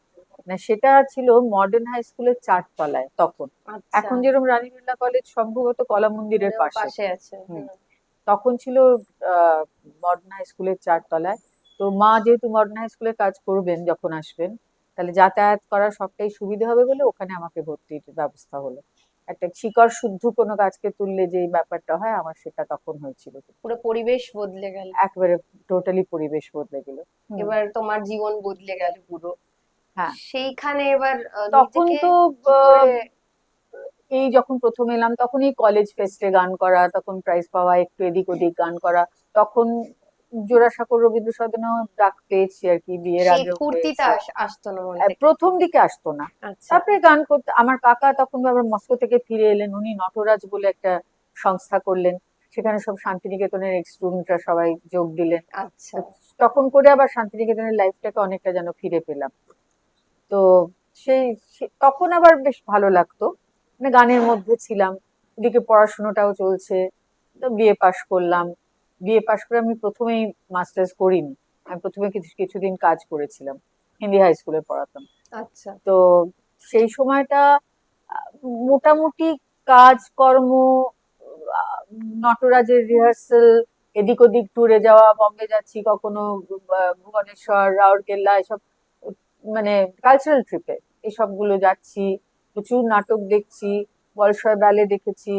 না, সেটা ছিল মডার্ন হাই স্কুলের 4 তলায় তখন। আচ্ছা, এখন যেরকম রানী বিড়লা কলেজ সম্ভবত কলা মন্দিরের মানে ওর পাশে। পাশে আছে। হুম। তখন ছিল মডার্ন হাই স্কুলের 4 তলায়। তো মা যেহেতু মডার্ন হাই স্কুলে কাজ করবেন যখন আসবেন, তাহলে যাতায়াত করার সবটাই সুবিধা হবে বলে ওখানে আমাকে ভর্তির ব্যবস্থা হলো। একটা শিকড় শুদ্ধ কোনো গাছকে তুললে যে ব্যাপারটা হয়, আমার সেটা তখন হয়েছিল। পুরো পরিবেশ বদলে গেল। একেবারে টোটালি পরিবেশ বদলে গেল। হুম। এবার তোমার জীবন বদলে গেল পুরো। হ্যাঁ, সেইখানে এবার তখন নিজেকে তো কি করে। এই যখন প্রথম এলাম তখনই কলেজ ফেস্টে গান করা, তখন প্রাইজ পাওয়া, একটু এদিক ওদিক গান করা। তখন জোড়াসাঁকোর রবীন্দ্র সদনেও ডাক পেয়েছি আর কি, বিয়ের সেই আগেও ফুর্তিটা পেয়েছি। আসতো না মন থেকে? প্রথম দিকে আসতো না। আচ্ছা। তারপরে গান করতে আমার কাকা তখন আবার মস্কো থেকে ফিরে এলেন, উনি নটরাজ বলে একটা সংস্থা করলেন। সেখানে সব শান্তিনিকেতনের এক্স স্টুডেন্টরা সবাই যোগ দিলেন। আচ্ছা। তখন করে আবার শান্তিনিকেতনের লাইফটাকে অনেকটা যেন ফিরে পেলাম। তো তখন আবার বেশ ভালো লাগতো, মানে গানের মধ্যে ছিলাম, এদিকে পড়াশোনাটাও চলছে। তো বিএ পাশ করলাম। বিএ পাশ করে আমি প্রথমেই মাস্টার্স করিনি, আমি প্রথমে কিছুদিন কাজ করেছিলাম, হিন্দি হাই স্কুলে পড়াতাম। আচ্ছা। তো সেই সময়টা আহ, মোটামুটি কাজকর্ম, নটরাজের রিহার্সাল, এদিক ওদিক ট্যুরে যাওয়া, বম্বে যাচ্ছি কখনো, ভুবনেশ্বর, রাউরকেল্লা, এসব মানে কালচারাল ট্রিপে এসব গুলো যাচ্ছি। প্রচুর নাটক দেখছি, বলশয় ব্যালে দেখেছি,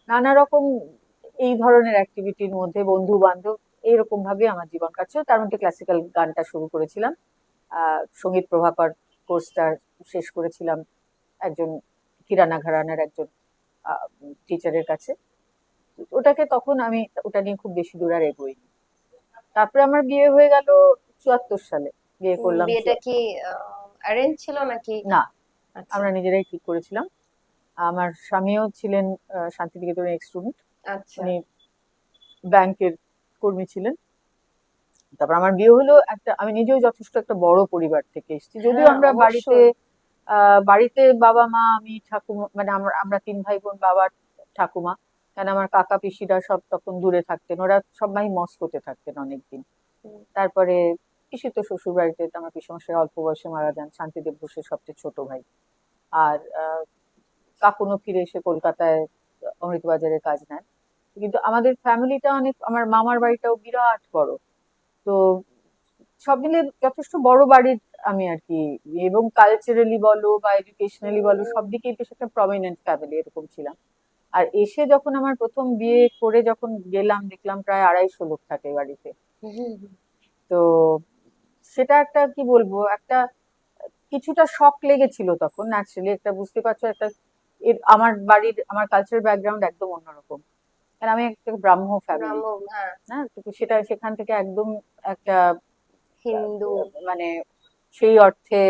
নানা রকম এই ধরনের অ্যাক্টিভিটির মধ্যে বন্ধু বান্ধব, এইরকম ভাবে আমার জীবন কাটছে। তার মধ্যে ক্লাসিক্যাল গানটা শুরু করেছিলাম, সঙ্গীত প্রভাকর কোর্সটা শেষ করেছিলাম একজন কিরানা ঘরানার একজন টিচারের কাছে। ওটাকে তখন আমি ওটা নিয়ে খুব বেশি দূর আর এগোইনি। তারপরে আমার বিয়ে হয়ে গেল 74 সালে, বিয়ে করলাম বিয়েটা কি অ্যারেঞ্জ ছিল নাকি? না, আচ্ছা। আমরা নিজেরাই ঠিক করেছিলাম। আমার স্বামীও ছিলেন শান্তিনিকেতনের এক্স স্টুডেন্ট, আচ্ছা। উনি ব্যাংকের কর্মী ছিলেন। তারপর আমার বিয়ে হলো একটা, আমি নিজেও যথেষ্ট একটা বড় পরিবার থেকে এসেছি, যদিও হ্যাঁ, আমরা বাড়িতে অবশ্যই। বাড়িতে বাবা মা আমি ঠাকুমা, মানে আমরা 3 ভাই বোন, বাবা ঠাকুমা। কেন আমার কাকা পিসিরা সব তখন দূরে থাকতেন, ওরা সবাই মস্কোতে থাকতেন অনেকদিন। হুম। তারপরে পিসি তো শ্বশুর বাড়িতে, তো আমার পিসমশাই অল্প বয়সে মারা যান, শান্তিদেব ঘোষের সবচেয়ে ছোট ভাই। আর কাকুনও ফিরে এসে কলকাতায় অমৃতবাজারে কাজ নেন। কিন্তু আমাদের ফ্যামিলিটা অনেক, আমার মামার বাড়িটাও বিরাট বড়। তো সব মিলে যথেষ্ট বড় বাড়ির আমি আর কি, এবং কালচারালি বলো বা এডুকেশনালি বলো, সব দিকেই বেশ একটা প্রমিনেন্ট ফ্যামিলি এরকম ছিলাম। আর এসে যখন আমার প্রথম বিয়ে করে যখন গেলাম, দেখলাম প্রায় 250 লোক থাকে বাড়িতে। হুম। তো সেটা একটা কি বলবো, একটা কিছুটা শক লেগেছিল তখন, ন্যাচারালি একটা, বুঝতে পারছো, একটা আমার বাড়ির, আমার কালচারাল ব্যাকগ্রাউন্ড একদম অন্যরকম। কারণ আমি একটা ব্রাহ্ম ফ্যামিলি, ব্রাহ্মণ, হ্যাঁ। না, তো সেটা সেখান থেকে একদম একটা হিন্দু। মানে সেই অর্থে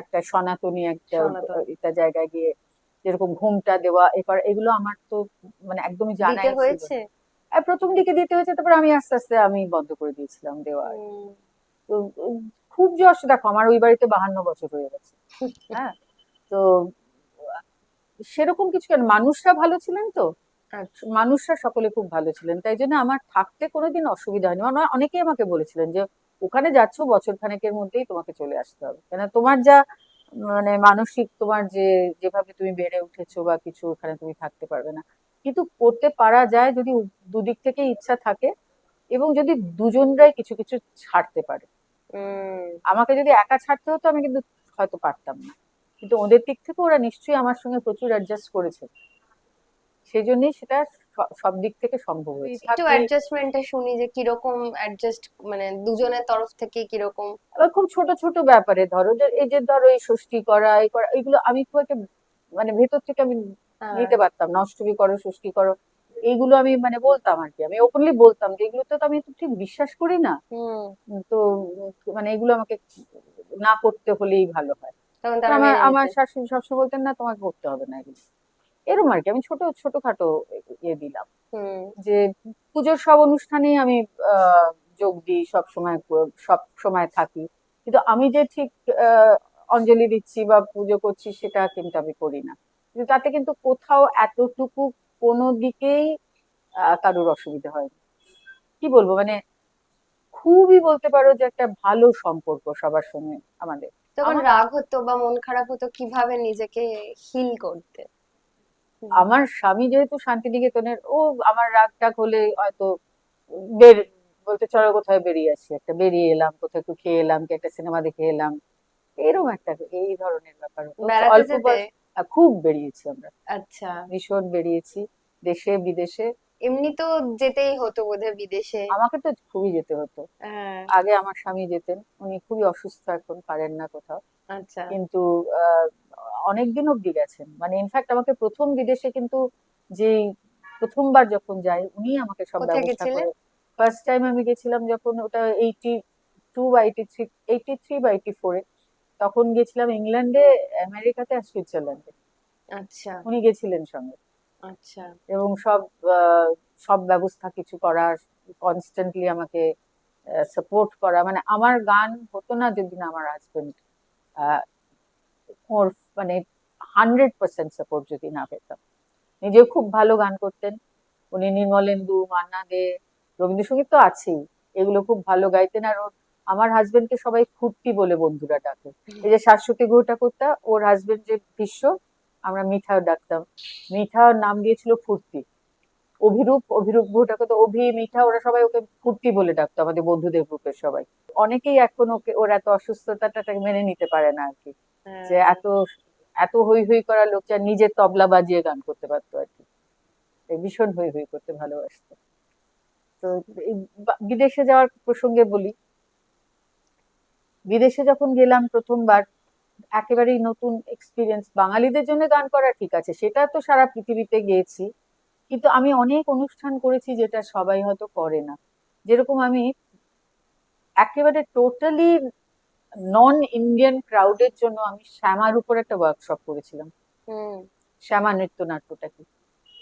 একটা সনাতনী একটা সনাতন। একটা জায়গায় গিয়ে যেরকম ঘুমটা দেওয়া এবার, এগুলো আমার তো মানে একদমই দিতে জানাই ছিল হয়েছে। না। প্রথম দিকে দিতে হয়েছে, তারপর আমি আস্তে আস্তে আমি বন্ধ করে দিয়েছিলাম দেওয়া আর কি। হুম। তো খুব যে দেখো আমার ওই বাড়িতে 52 বছর হয়ে গেছে। হ্যাঁ, তো সেরকম কিছু কেন, মানুষরা ভালো ছিলেন তো, আচ্ছা। মানুষরা সকলে খুব ভালো ছিলেন, তাই জন্য আমার থাকতে কোনোদিন অসুবিধা হয়নি। অনেকেই আমাকে বলেছিলেন যে ওখানে যাচ্ছ, বছর খানেকের মধ্যেই তোমাকে চলে আসতে হবে, কেন তোমার যা মানে মানসিক, তোমার যে যেভাবে তুমি বেড়ে উঠেছো বা কিছু, ওখানে তুমি থাকতে পারবে না। কিন্তু করতে পারা যায় যদি দুদিক থেকে ইচ্ছা থাকে, এবং যদি দুজনরাই কিছু কিছু ছাড়তে পারে। হুম। আমাকে যদি একা ছাড়তে হতো আমি কিন্তু হয়তো পারতাম না, কিন্তু ওদের দিক থেকে ওরা নিশ্চয়ই আমার সঙ্গে প্রচুর অ্যাডজাস্ট করেছে, সেই জন্যই সেটা সব দিক থেকে সম্ভব হয়েছে। একটু অ্যাডজাস্টমেন্টে শুনি যে কিরকম অ্যাডজাস্ট, মানে দুজনের তরফ থেকে কিরকম। আবার খুব ছোট ছোট ব্যাপারে ধরো, যে এই যে ধরো এই ষষ্ঠী করা, এই করা, এগুলো আমি খুব একটা মানে ভেতর থেকে আমি হ্যাঁ। নিতে পারতাম না। অষ্টমী করো, ষষ্ঠী করো, এইগুলো আমি মানে বলতাম আর কি, আমি ওপেনলি বলতাম যে এগুলো তো আমি তো ঠিক বিশ্বাস করি না। হুম। তো মানে এগুলো আমাকে না করতে হলেই ভালো হয়। তখন তো তারা আমার মেনে আমার নিতে। শাশুড়ি সবসময় বলতেন, না তোমাকে করতে হবে না এগুলো, এরকম আর কি। আমি ছোটখাটো ইয়ে দিলাম, হুম। যে পুজোর সব অনুষ্ঠানেই আমি আহ যোগ দিই, সব সময় থাকি, কিন্তু আমি যে ঠিক অঞ্জলি দিচ্ছি বা পুজো করছি সেটা কিন্তু আমি করি না। কিন্তু তাতে কিন্তু কোথাও এতটুকু কোনো দিকেই কারোর অসুবিধা হয়নি। কি বলবো, মানে খুবই বলতে পারো যে একটা ভালো সম্পর্ক সবার সঙ্গে আমাদের। যখন আমার রাগ হতো বা মন খারাপ হতো কিভাবে নিজেকে হিল করতে? আমার স্বামী যেহেতু শান্তিনিকেতনের, ও আমার রাগ টাগ হলে হয়তো বের বলতে চলো কোথায় বেরিয়ে আসি, একটা বেরিয়ে এলাম, কোথাও একটু খেয়ে এলাম, কি একটা সিনেমা দেখে এলাম, এরকম একটা এই ধরনের ব্যাপার হতো। বেড়াতে অল্প যেতে? বয়স খুব বেরিয়েছি আমরা, আচ্ছা। ভীষণ বেরিয়েছি, দেশে বিদেশে। এমনি তো যেতেই হতো বোধহয় বিদেশে। আমাকে তো খুবই যেতে হতো। হ্যাঁ। আগে আমার স্বামী যেতেন, উনি খুবই অসুস্থ, এখন পারেন না কোথাও, আচ্ছা। কিন্তু আহ অনেকদিন অব্দি গেছেন। মানে ইনফ্যাক্ট আমাকে প্রথম বিদেশে কিন্তু, যে প্রথমবার যখন যাই উনি আমাকে সব কোথায় ব্যবস্থা গেছিলেন? করে। ফার্স্ট টাইম আমি গেছিলাম যখন, ওটা 82 বা 83, 83 বা 84-এ, তখন গেছিলাম ইংল্যান্ডে, আমেরিকাতে আর সুইজারল্যান্ডে। আচ্ছা। উনি গেছিলেন সঙ্গে, আচ্ছা। এবং আহ, সব ব্যবস্থা কিছু করার, কনস্ট্যান্টলি আমাকে সাপোর্ট করা। মানে আমার গান হতো না যদি না আমার হাজবেন্ড ওর মানে 100% সাপোর্ট যদি না পেতাম। নিজেও খুব ভালো গান করতেন উনি, নির্মলেন্দু, মান্না দে, রবীন্দ্রসঙ্গীত তো আছেই, এগুলো খুব ভালো গাইতেন। আর আমার হাজবেন্ডকে সবাই ফুর্তি বলে বন্ধুরা ডাকে। এই যে শাশ্বতী গুহ ঠাকুরতা, ওর হাজবেন্ড যে ভীষ্ম, আমরা মিঠাও ডাকতাম, মিঠার নাম দিয়েছিল ফুর্তি। অভিরূপ অভিরূপ গুহ ঠাকুর, তো অভি, মিঠা, ওরা সবাই ওকে ফুর্তি বলে ডাকতো, আমাদের বন্ধুদের গ্রুপের সবাই। অনেকেই এখন ওর এত অসুস্থতাটা মেনে নিতে পারে না আর কি, যে হ্যাঁ। এত এত হই হই করা লোকটা নিজের তবলা বাজিয়ে গান করতে পারতো আর কি। ভীষণ হই হই করতে ভালোবাসতো। তো এই বিদেশে যাওয়ার প্রসঙ্গে বলি, বিদেশে যখন গেলাম প্রথমবার, একেবারেই নতুন এক্সপিরিয়েন্স। বাঙালিদের জন্য গান করা ঠিক আছে, সেটা তো সারা পৃথিবীতে গেয়েছি, কিন্তু আমি অনেক অনুষ্ঠান করেছি যেটা সবাই হয়তো করে না। যেরকম আমি একেবারে টোটালি নন ইন্ডিয়ান ক্রাউডের জন্য আমি শ্যামার উপর একটা ওয়ার্কশপ করেছিলাম। হুম। শ্যামা নৃত্যনাট্যটা কি,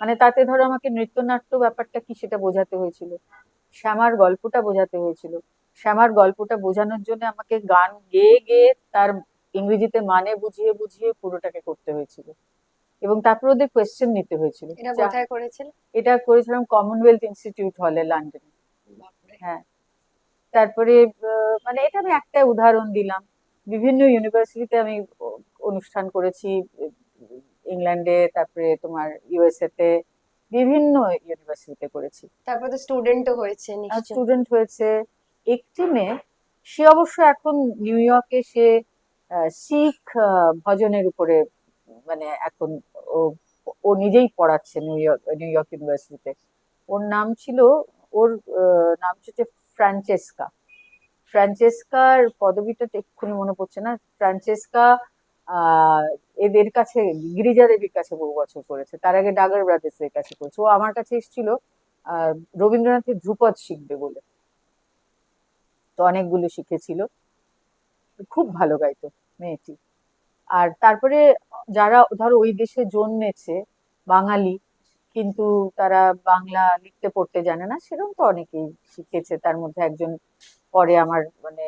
মানে তাতে ধরো আমাকে নৃত্যনাট্য ব্যাপারটা কি সেটা বোঝাতে হয়েছিল, শ্যামার গল্পটা বোঝাতে হয়েছিল। শ্যামার গল্পটা বোঝানোর জন্য আমাকে গান গেয়ে গেয়ে তার ইংরেজিতে মানে বুঝিয়ে বুঝিয়ে পুরোটাকে করতে হয়েছিল, এবং তারপর ওদের কোয়েশ্চেন নিতে হয়েছিল। এটা যা কোথায় করেছিল? এটা করেছিলাম কমনওয়েলথ ইনস্টিটিউট হলে, লন্ডনে। বাপরে। হ্যাঁ, তারপরে মানে এটা আমি একটা উদাহরণ দিলাম। বিভিন্ন ইউনিভার্সিটিতে আমি অনুষ্ঠান করেছি, ইংল্যান্ডে, তারপরে তোমার ইউএসএ তে, বিভিন্ন ইউনিভার্সিটিতে করেছি। তারপর তো স্টুডেন্টও হয়েছে নিশ্চয়। স্টুডেন্ট হয়েছে একটি মেয়ে, সে অবশ্য এখন নিউ ইয়র্কে, সে শিখ ভজনের উপরে, মানে এখন ও ও নিজেই পড়াচ্ছে নিউ ইয়র্ক ইউনিভার্সিটিতে। ওর নাম ছিল, ওর নাম হচ্ছে ফ্রান্চেস্কা। ফ্রান্চেস্কার পদবিটা তো এক্ষুনি মনে পড়ছে না। ফ্রান্চেস্কা আহ এদের কাছে, গিরিজা দেবীর কাছে বহু বছর করেছে, তার আগে ডাগার ব্রাদার্স এর কাছে করেছে। ও আমার কাছে এসেছিল রবীন্দ্রনাথের ধ্রুপদ শিখবে বলে, তো অনেকগুলো শিখেছিল, খুব ভালো গাইতো মেয়েটি। আর তারপরে যারা ধরো ওই দেশে জন্মেছে, বাঙালি, কিন্তু তারা বাংলা লিখতে পড়তে জানে না, সেরকম তো অনেকেই শিখেছে। তার মধ্যে একজন পরে আমার মানে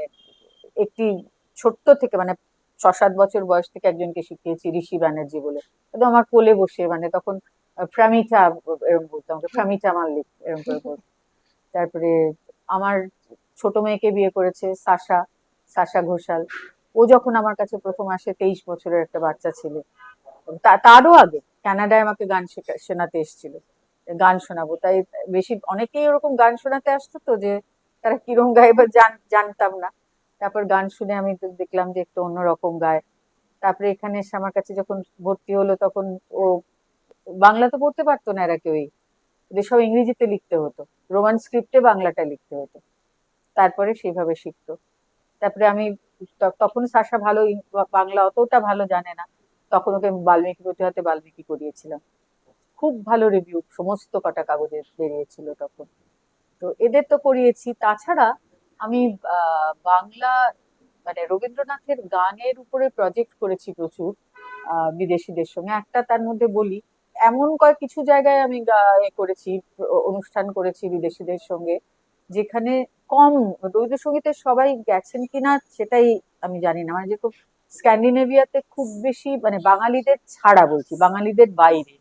একটি ছোট্ট থেকে, মানে 6-7 বছর বয়স থেকে একজনকে শিখিয়েছি, ঋষি ব্যানার্জি বলে। কিন্তু আমার কোলে বসে, মানে তখন ফ্রামিটা এরকম বলতাম, আমাকে ফ্রামিটা মাল্লিক এরকম করে বলতো। তারপরে আমার ছোট মেয়েকে বিয়ে করেছে সাশা, সাশা ঘোষাল। ও যখন আমার কাছে প্রথম আসে, 23 বছরের একটা বাচ্চা ছেলে, তারও আগে কানাডায় আমাকে গান শোনাতে এসেছিল, গান শোনাবো তাই। বেশি অনেকেই ওরকম গান শোনাতে আসতো, তো যে তারা কিরম গায় বা জানতাম না। তারপর গান শুনে আমি তো দেখলাম যে একটু অন্যরকম গায়। তারপরে এখানে এসে আমার কাছে যখন ভর্তি হলো, তখন ও বাংলা তো পড়তে পারতো না এরা কেউই, ওদের সব ইংরেজিতে লিখতে হতো, রোমান স্ক্রিপ্টে বাংলাটা লিখতে হতো। তারপরে সেইভাবে শিখতো। তারপরে আমি তখন সাশা ভালো বাংলা অতটা ভালো জানে না, তখন ওকে বাল্মীকি প্রতিহাতে বাল্মীকি করিয়েছিলাম। খুব ভালো রিভিউ সমস্ত কটা কাগজে বেরিয়েছিল তখন। তো এদের তো করিয়েছি। তাছাড়া আমি বাংলা মানে রবীন্দ্রনাথের গানের উপরে প্রজেক্ট করেছি প্রচুর বিদেশিদের সঙ্গে। একটা তার মধ্যে বলি, এমন কিছু জায়গায় আমি করেছি, অনুষ্ঠান করেছি বিদেশিদের সঙ্গে, যেখানে কম রবীন্দ্রসঙ্গীতের সবাই গেছেন কিনা সেটাই আমি জানি না, মানে যে খুব স্ক্যান্ডিনেভিয়াতে খুব বেশি, মানে বাঙালিদের ছাড়া বলছি, বাঙালিদের বাইরে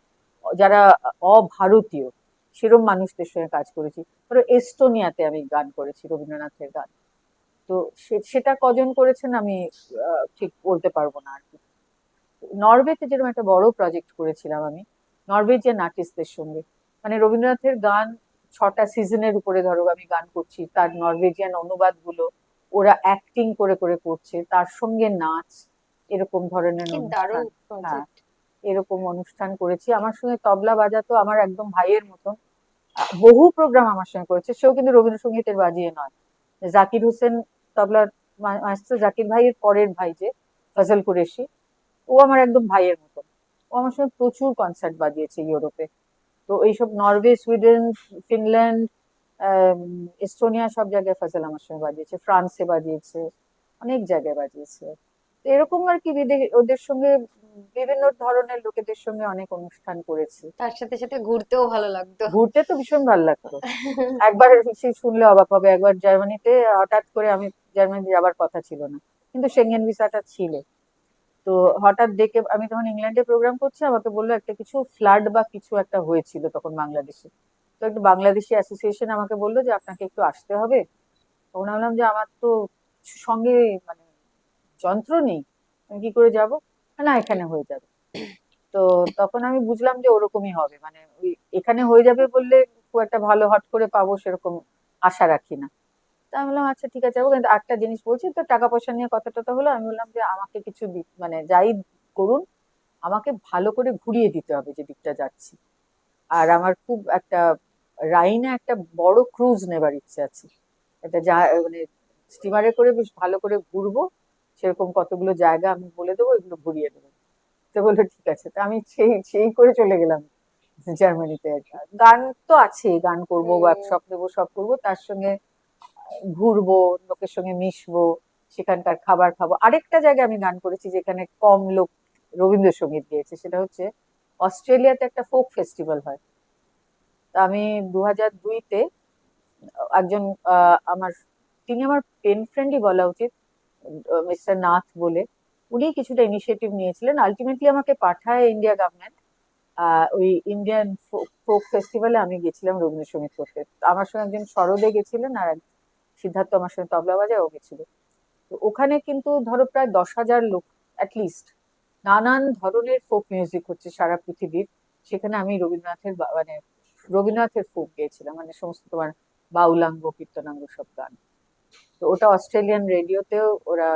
যারা অভারতীয় সেরম মানুষদের সঙ্গে কাজ করেছি। ধরো এস্তোনিয়াতে আমি গান করেছি রবীন্দ্রনাথের গান। তো সেটা কজন করেছেন আমি ঠিক বলতে পারবো না আর কি। নরওয়েতে যেরকম একটা বড় প্রজেক্ট করেছিলাম আমি নরওয়েজিয়ান আর্টিস্টদের সঙ্গে, মানে রবীন্দ্রনাথের গান 6টা সিজনের উপরে ধরো আমি গান করছি, তার নরওয়েজিয়ান অনুবাদ গুলো ওরা অ্যাক্টিং করে করে করছে, তার সঙ্গে নাচ, এরকম ধরনের কি অনুষ্ঠান। দারুণ হ্যাঁ, প্রজেক্ট। এরকম অনুষ্ঠান করেছি। আমার সঙ্গে তবলা বাজাতো আমার একদম ভাইয়ের মতন, বহু প্রোগ্রাম আমার সঙ্গে করেছে, সেও কিন্তু রবীন্দ্রসঙ্গীতের বাজিয়ে নয়। জাকির হোসেন তবলার মাস্টার, জাকির ভাইয়ের পরের ভাই যে ফজল কুরেশি, ও আমার একদম ভাইয়ের মতন। ও আমার সঙ্গে প্রচুর কনসার্ট বাজিয়েছে ইউরোপে। তো এইসব নরওয়ে, সুইডেন, ফিনল্যান্ড, এস্তোনিয়া সব জায়গায় ফজল আমার সঙ্গে বাজিয়েছে, ফ্রান্সে বাজিয়েছে, অনেক জায়গায় বাজিয়েছে। তো এরকম আর কি ওদের সঙ্গে বিভিন্ন ধরনের লোকেদের সঙ্গে অনেক অনুষ্ঠান করেছি। তার সাথে সাথে ঘুরতেও ভালো লাগতো। ঘুরতে তো ভীষণ ভালো লাগতো। একবার সেই শুনলে অবাক হবে, একবার জার্মানিতে হঠাৎ করে, আমি জার্মানিতে যাবার কথা ছিল না, কিন্তু সেঙ্গেন ভিসাটা ছিল। তো হঠাৎ দেখে, আমি তখন ইংল্যান্ডে প্রোগ্রাম করছি, আমাকে বললো একটা কিছু ফ্লাড বা কিছু একটা হয়েছিল তখন বাংলাদেশে। তো একটা বাংলাদেশি অ্যাসোসিয়েশন আমাকে বললো যে আপনাকে একটু আসতে হবে। তখন আমি বললাম যে আমার তো সঙ্গে মানে যন্ত্র নেই, আমি কি করে যাব? না, এখানে হয়ে যাবে। তো তখন আমি বুঝলাম যে ওরকমই হবে, মানে ওই এখানে হয়ে যাবে বললে খুব একটা ভালো হট করে পাবো সেরকম আশা রাখি না। তা আমি বললাম আচ্ছা ঠিক আছে যাবো, কিন্তু একটা জিনিস বলছি, তো টাকা পয়সা নিয়ে কথা টথা হলো। আমি বললাম যে আমাকে কিছু মানে যাই করুন, আমাকে ভালো করে ঘুরিয়ে দিতে হবে যে দিকটা যাচ্ছি। আর আমার খুব একটা রাইনে একটা বড় ক্রুজ নেবার ইচ্ছে আছে, এটা যা মানে স্টিমারে করে বেশ ভালো করে ঘুরবো, সেরকম কতগুলো জায়গা আমি বলে দেবো, এগুলো ঘুরিয়ে দেবো। তো বললো ঠিক আছে। তো আমি সেই সেই করে চলে গেলাম জার্মানিতে আর কি। গান তো আছে, গান করবো, ওয়ার্কশপ দেবো, সব করবো, তার সঙ্গে ঘুরবো, লোকের সঙ্গে মিশবো, সেখানকার খাবার খাবো। আরেকটা জায়গায় আমি গান করেছি যেখানে কম লোক রবীন্দ্রসঙ্গীত গেয়েছে, সেটা হচ্ছে অস্ট্রেলিয়াতে একটা ফোক ফেস্টিভ্যাল হয়। তা আমি 2002-তে একজন আমার, তিনি আমার পেন ফ্রেন্ডই বলা উচিত, মিস্টার নাথ বলে, উনি কিছুটা ইনিশিয়েটিভ নিয়েছিলেন। আলটিমেটলি আমাকে পাঠায় ইন্ডিয়া গভর্নমেন্ট ওই ইন্ডিয়ান ফোক ফেস্টিভ্যালে, আমি গেছিলাম রবীন্দ্রসঙ্গীত করতে। তো আমার সঙ্গে একজন সরোদে গেছিলেন, আর সিদ্ধার্থ আমার সঙ্গে তবলা বাজায়, ও গেছিল। তো ওখানে কিন্তু ধরো প্রায় 10,000 লোক অ্যাটলিস্ট, নানান ধরনের ফোক মিউজিক হচ্ছে সারা পৃথিবীর। সেখানে আমি রবীন্দ্রনাথের মানে রবীন্দ্রনাথের ফোক গেয়েছিলাম, মানে সমস্ত তোমার বাউলাঙ্গ, কীর্তনাঙ্গ সব গান। তো ওটা অস্ট্রেলিয়ান রেডিওতেও ওরা,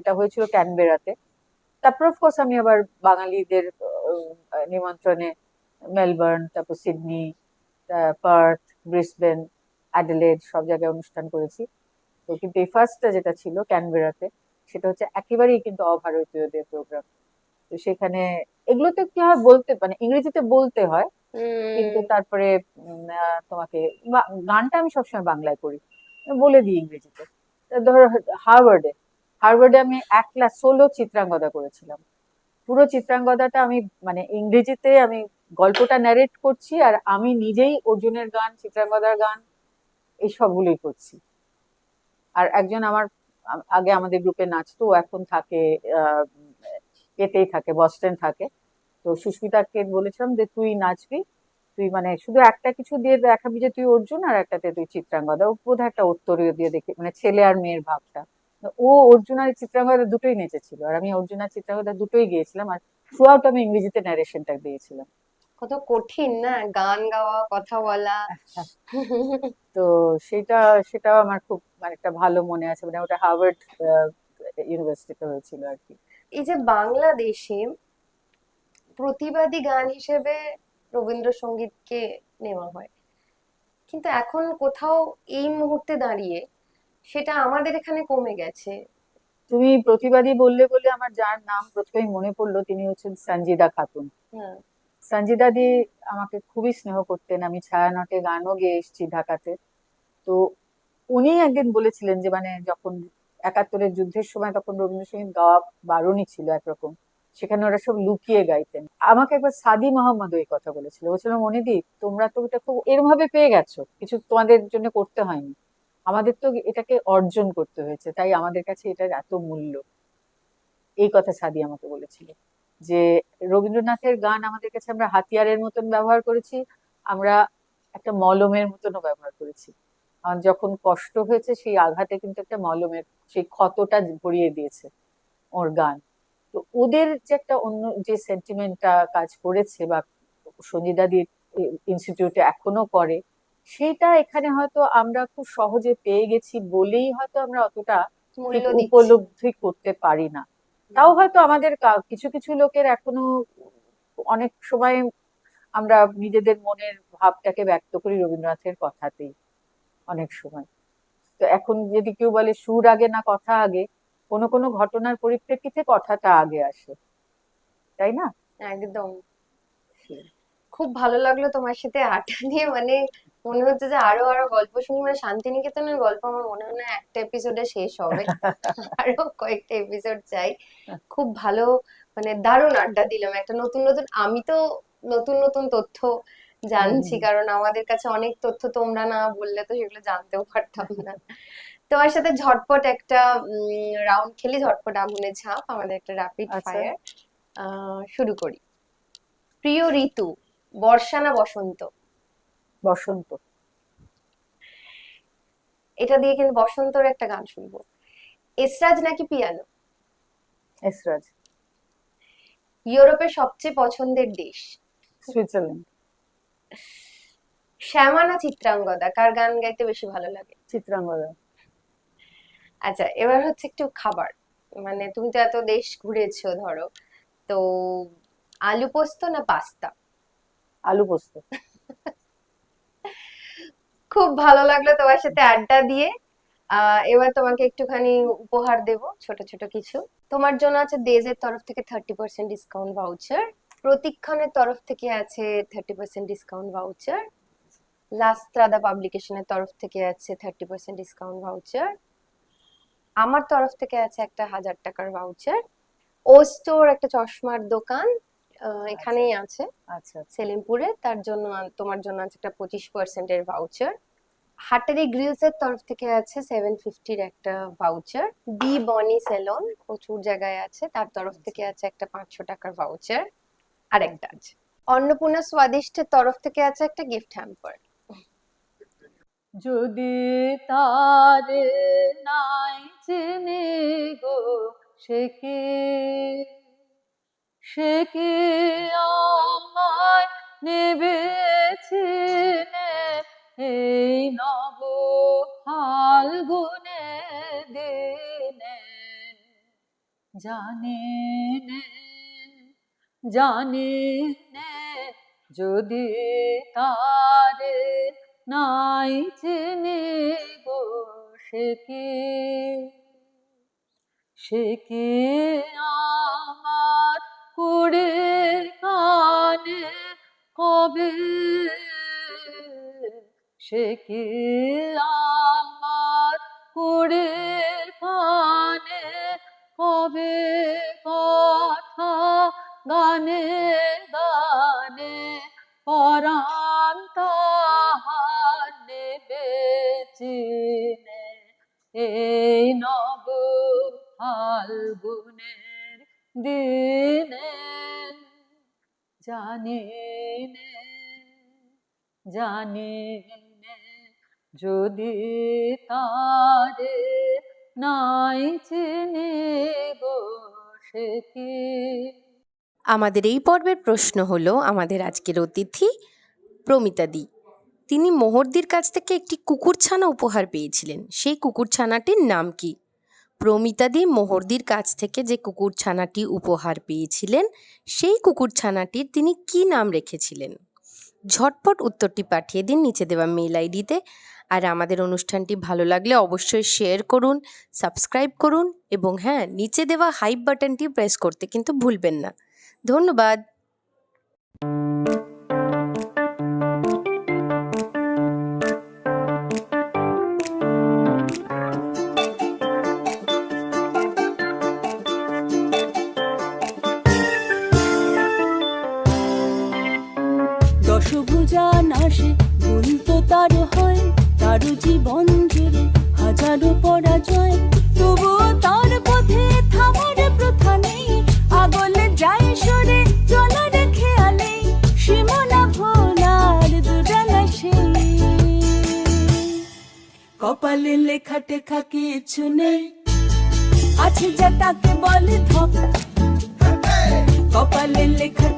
এটা হয়েছিল ক্যানবেরাতে। তারপর অফকোর্স আমি আবার বাঙালিদের নিমন্ত্রণে মেলবোর্ন, তারপর সিডনি, পার্থ, ব্রিসবেন, অ্যাডিলেড সব জায়গায় অনুষ্ঠান করেছি। তো কিন্তু এই ফার্স্টটা যেটা ছিল ক্যানবেরাতে, সেটা হচ্ছে একেবারেই কিন্তু অভারতীয়দের প্রোগ্রাম। তো সেখানে এগুলোতে কি হয় বলতে, মানে ইংরেজিতে বলতে হয়, কিন্তু তারপরে তোমাকে গানটা আমি সবসময় বাংলায় করি, বলে দিই ইংরেজিতে। ধরো হার্ভার্ডে, হার্ভার্ডে আমি একলা সোলো চিত্রাঙ্গদা করেছিলাম। পুরো চিত্রাঙ্গদাটা আমি মানে ইংরেজিতে আমি গল্পটা ন্যারেট করছি, আর আমি নিজেই অর্জুনের গান, চিত্রাঙ্গদার গান, এই সবগুলোই করছি। আর একজন আমার আগে আমাদের গ্রুপে নাচতো, ও এখন থাকে আহ এতেই থাকে, বস্টন থাকে। তো সুস্মিতাকে বলেছিলাম যে তুই নাচবি, তুই মানে শুধু একটা কিছু দিয়ে দেখাবি যে তুই অর্জুন, আর একটাতে তুই চিত্রাঙ্গদা। ও বোধহয় একটা উত্তরীয় দিয়ে দেখে, মানে ছেলে আর মেয়ের ভাবটা। ও অর্জুন আর চিত্রাঙ্গদা দুটোই নেচেছিল, আর আমি অর্জুন আর চিত্রাঙ্গদা দুটোই গিয়েছিলাম, আর থ্রু আউট আমি ইংরেজিতে ন্যারেশনটা দিয়েছিলাম। কত কঠিন না গান গাওয়া, কথা বলা। তো সেটা সেটাও আমার খুব মানে একটা ভালো মনে আছে, মানে ওটা হার্ভার্ড ইউনিভার্সিটিতে হয়েছিল আর কি। এই যে বাংলাদেশে প্রতিবাদী গান হিসেবে রবীন্দ্রসঙ্গীতকে নেওয়া হয়, কিন্তু এখন কোথাও এই মুহূর্তে দাঁড়িয়ে সেটা আমাদের এখানে কমে গেছে। তুমি প্রতিবাদী বললে বলে আমার যার নাম প্রথমেই মনে পড়লো, তিনি হচ্ছেন সঞ্জিদা খাতুন। হ্যাঁ। সঞ্জিদা দি আমাকে খুবই স্নেহ করতেন, আমি ছায়ানটে গানও গেয়ে এসেছি ঢাকাতে। তো উনি একদিন বলেছিলেন যে মানে যখন একাত্তরের যুদ্ধের সময় তখন রবীন্দ্রসঙ্গীত গাওয়া বারণই ছিল একরকম, সেখানে ওরা সব লুকিয়ে গাইতেন। আমাকে একবার সাদি মাহমুদ এই কথা বলেছিল, বলছিল মনিদি তোমরা তো এটা খুব এরম ভাবে পেয়ে গেছো, কিছু তোমাদের জন্য করতে হয়নি, আমাদের তো এটাকে অর্জন করতে হয়েছে, তাই আমাদের কাছে এটার এত মূল্য। এই কথা সাদি আমাকে বলেছিল, যে রবীন্দ্রনাথের গান আমাদের কাছে আমরা হাতিয়ারের মতন ব্যবহার করেছি, আমরা একটা মলমের মতনও ব্যবহার করেছি। আমার যখন কষ্ট হয়েছে সেই আঘাতে কিন্তু একটা মলমের সেই ক্ষতটা ভরিয়ে দিয়েছে ওর গান। তো ওদের যে একটা অন্য যে সেন্টিমেন্টটা কাজ করেছে বা সঞ্জিদাদির ইনস্টিটিউটে এখনো করে, সেটা এখানে হয়তো আমরা খুব সহজে পেয়ে গেছি বলেই হয়তো আমরা অতটা ঠিক মূল্য দিচ্ছি। উপলব্ধি করতে পারি না। তাও হয়তো আমাদের কিছু কিছু লোকের এখনো অনেক সময় আমরা নিজেদের মনের ভাবটাকে ব্যক্ত করি রবীন্দ্রনাথের কথাতেই অনেক সময়। তো এখন যদি কেউ বলে সুর আগে না কথা আগে, কোনো কোনো ঘটনার পরিপ্রেক্ষিতে কথাটা আগে আসে, তাই না? একদম। খুব ভালো লাগলো তোমার সাথে আড্ডা দিয়ে, মানে মনে হচ্ছে যে আরো আরো গল্প শুনি, মানে শান্তিনিকেতনের গল্প আমার মনে হয় না একটা এপিসোডে শেষ হবে, আরো কয়েকটা এপিসোড চাই। খুব ভালো, মানে দারুণ আড্ডা দিলাম, একটা নতুন নতুন, আমি তো নতুন নতুন তথ্য জানছি, কারণ আমাদের কাছে অনেক তথ্য তোমরা না বললে তো সেগুলো জানতেও পারতাম না। তোমার সাথে ঝটপট একটা রাউন্ড খেলি, ঝটপট আগুনে ঝাঁপ, আমাদের একটা র্যাপিড আচ্ছা। ফায়ার। শুরু করি। প্রিয় ঋতু, বর্ষা না বসন্ত? বসন্ত। এটা দিয়ে কিন্তু বসন্তর একটা গান শুনবো। এসরাজ নাকি পিয়ানো? এসরাজ। ইউরোপের সবচেয়ে পছন্দের দেশ? সুইজারল্যান্ড। শ্যামা না চিত্রাঙ্গদা, কার গান গাইতে বেশি ভালো লাগে? চিত্রাঙ্গদা। আচ্ছা, এবার হচ্ছে একটু খাবার, মানে তুমি তো এত দেশ ঘুরেছো ধরো, তো আলু পোস্ত না পাস্তা? আলু পোস্ত। খুব ভালো লাগলো তোমার সাথে আড্ডা দিয়ে। এবার তোমাকে একটুখানি উপহার দেব, ছোট ছোট কিছু। তোমার জন্য আছে দেজের তরফ থেকে 30% ডিসকাউন্ট ভাউচার, প্রতীক্ষণের তরফ থেকে আছে 30% ডিসকাউন্ট ভাউচার, লাস্ত্রাদা পাবলিকেশনের তরফ থেকে আছে 30% ডিসকাউন্ট ভাউচার, আমার তরফ থেকে আছে একটা 1000 টাকার ভাউচার, ও স্টোর একটা চশমার দোকান এখানেই আছে আচ্ছা। সেলিমপুরে, তার জন্য তোমার জন্য আছে একটা 25% এর ভাউচার, হাটেরি গ্রিলস এর তরফ থেকে আছে 750 একটা ভাউচার, বি বনি সেলন প্রচুর জায়গায় আছে, তার তরফ থেকে আছে একটা 500 টাকার ভাউচার, আর একটা আছে অন্নপূর্ণা স্বাদিষ্টের তরফ থেকে আছে একটা গিফট হ্যাম্পার। যদি তারে নাই চিনি গো, সে কি আমায় নেবে চিনে, এই নব ফাল্গুনে দিনে, জানি নে জানি নে, যদি তারে নাই চিনি গো, সে কি আমার কুড়ির কানে কবে, সে কি আমার কুড়ির কানে কবে, কথা গানে গানে পরাণ তাহার নেবে চিনে, এই নব ফাল্গুনের দিনে, জানি নে, যদি তারে নাই চিনি গো, সে কি। আমাদের এই পর্বের প্রশ্ন হলো আমাদের আজকের অতিথি প্রমিতাদি। তিনি মোহরদির কাছ থেকে একটি কুকুরছানা উপহার পেয়েছিলেন, সেই কুকুরছানাটির নাম কি? প্রমিতাদি মোহরদির কাছ থেকে যে কুকুরছানাটি উপহার পেয়েছিলেন, সেই কুকুরছানাটির তিনি কি নাম রেখেছিলেন? ঝটপট উত্তরটি পাঠিয়ে দিন নিচে দেওয়া মেল আইডিতে। আর আমাদের অনুষ্ঠানটি ভালো লাগলে অবশ্যই শেয়ার করুন, সাবস্ক্রাইব করুন, এবং হ্যাঁ, নিচে দেওয়া হাইপ বাটনটি প্রেস করতে কিন্তু ভুলবেন না। ধন্যবাদ। কপালে লেখা টেখা কিছু নেই, আছে যা তাকে বলে ধপ। কপালে লেখা